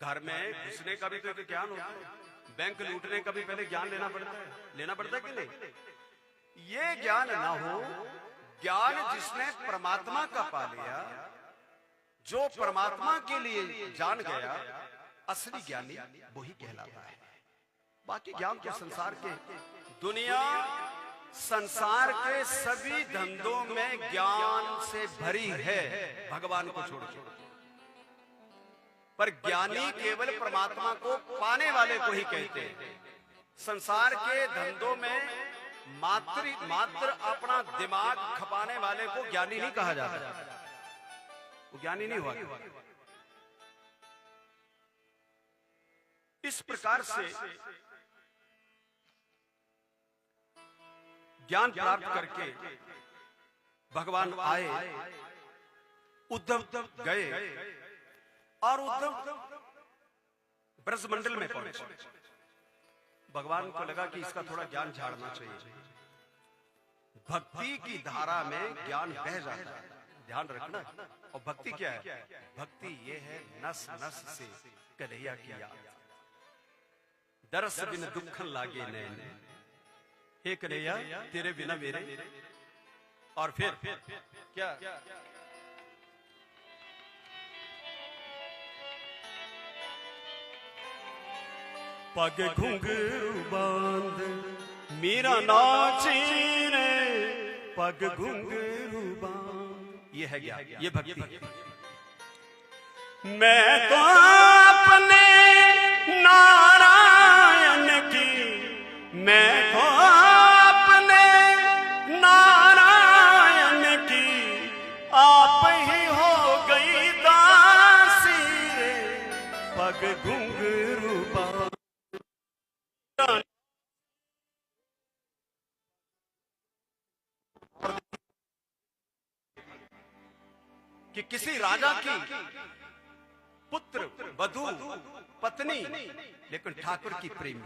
घर में घुसने का भी तो एक ज्ञान होता है, बैंक लूटने का भी पहले ज्ञान लेना पड़ता है कि नहीं? ये ज्ञान ना हो, ज्ञान जिसने परमात्मा का पा लिया, जो परमात्मा के लिए जान गया, असली ज्ञानी वही कहलाता है। बाकी ज्ञान तो संसार के, दुनिया संसार के सभी धंधों में ज्ञान से भरी है, भगवान को छोड़ छोड़। पर ज्ञानी केवल परमात्मा को पाने वाले को ही कहते हैं। संसार के धंधों में मात्र अपना दिमाग खपाने वाले को ज्ञानी नहीं कहा जाता, वो ज्ञानी नहीं हुआ। इस प्रकार से ज्ञान प्राप्त करके भगवान आए, उद्धव गए और उद्धव ब्रजमंडल में पहुंचे। भगवान को लगा कि इसका थोड़ा ज्ञान झाड़ना चाहिए। भक्ति की धारा में ज्ञान बह जाता है, ध्यान रखना। और भक्ति क्या है? भक्ति ये है नस नस से कन्हैया की याद। दरस बिन दुखन लागे नैन, हे कन्हैया तेरे बिना मेरे। और फिर क्या? पग घुंघरू बांध मीरा नाची रे, पग घुंघरू बांध। ये है ज्ञान, ये भक्ति। मैं तो अपने नारायण की, मैं तो अपने नारायण की, आप ही हो गई दासी रे, पग घुंघरू बांध। कि किसी राजा की पुत्र, वधू, पत्नी, लेकिन ठाकुर की प्रेम,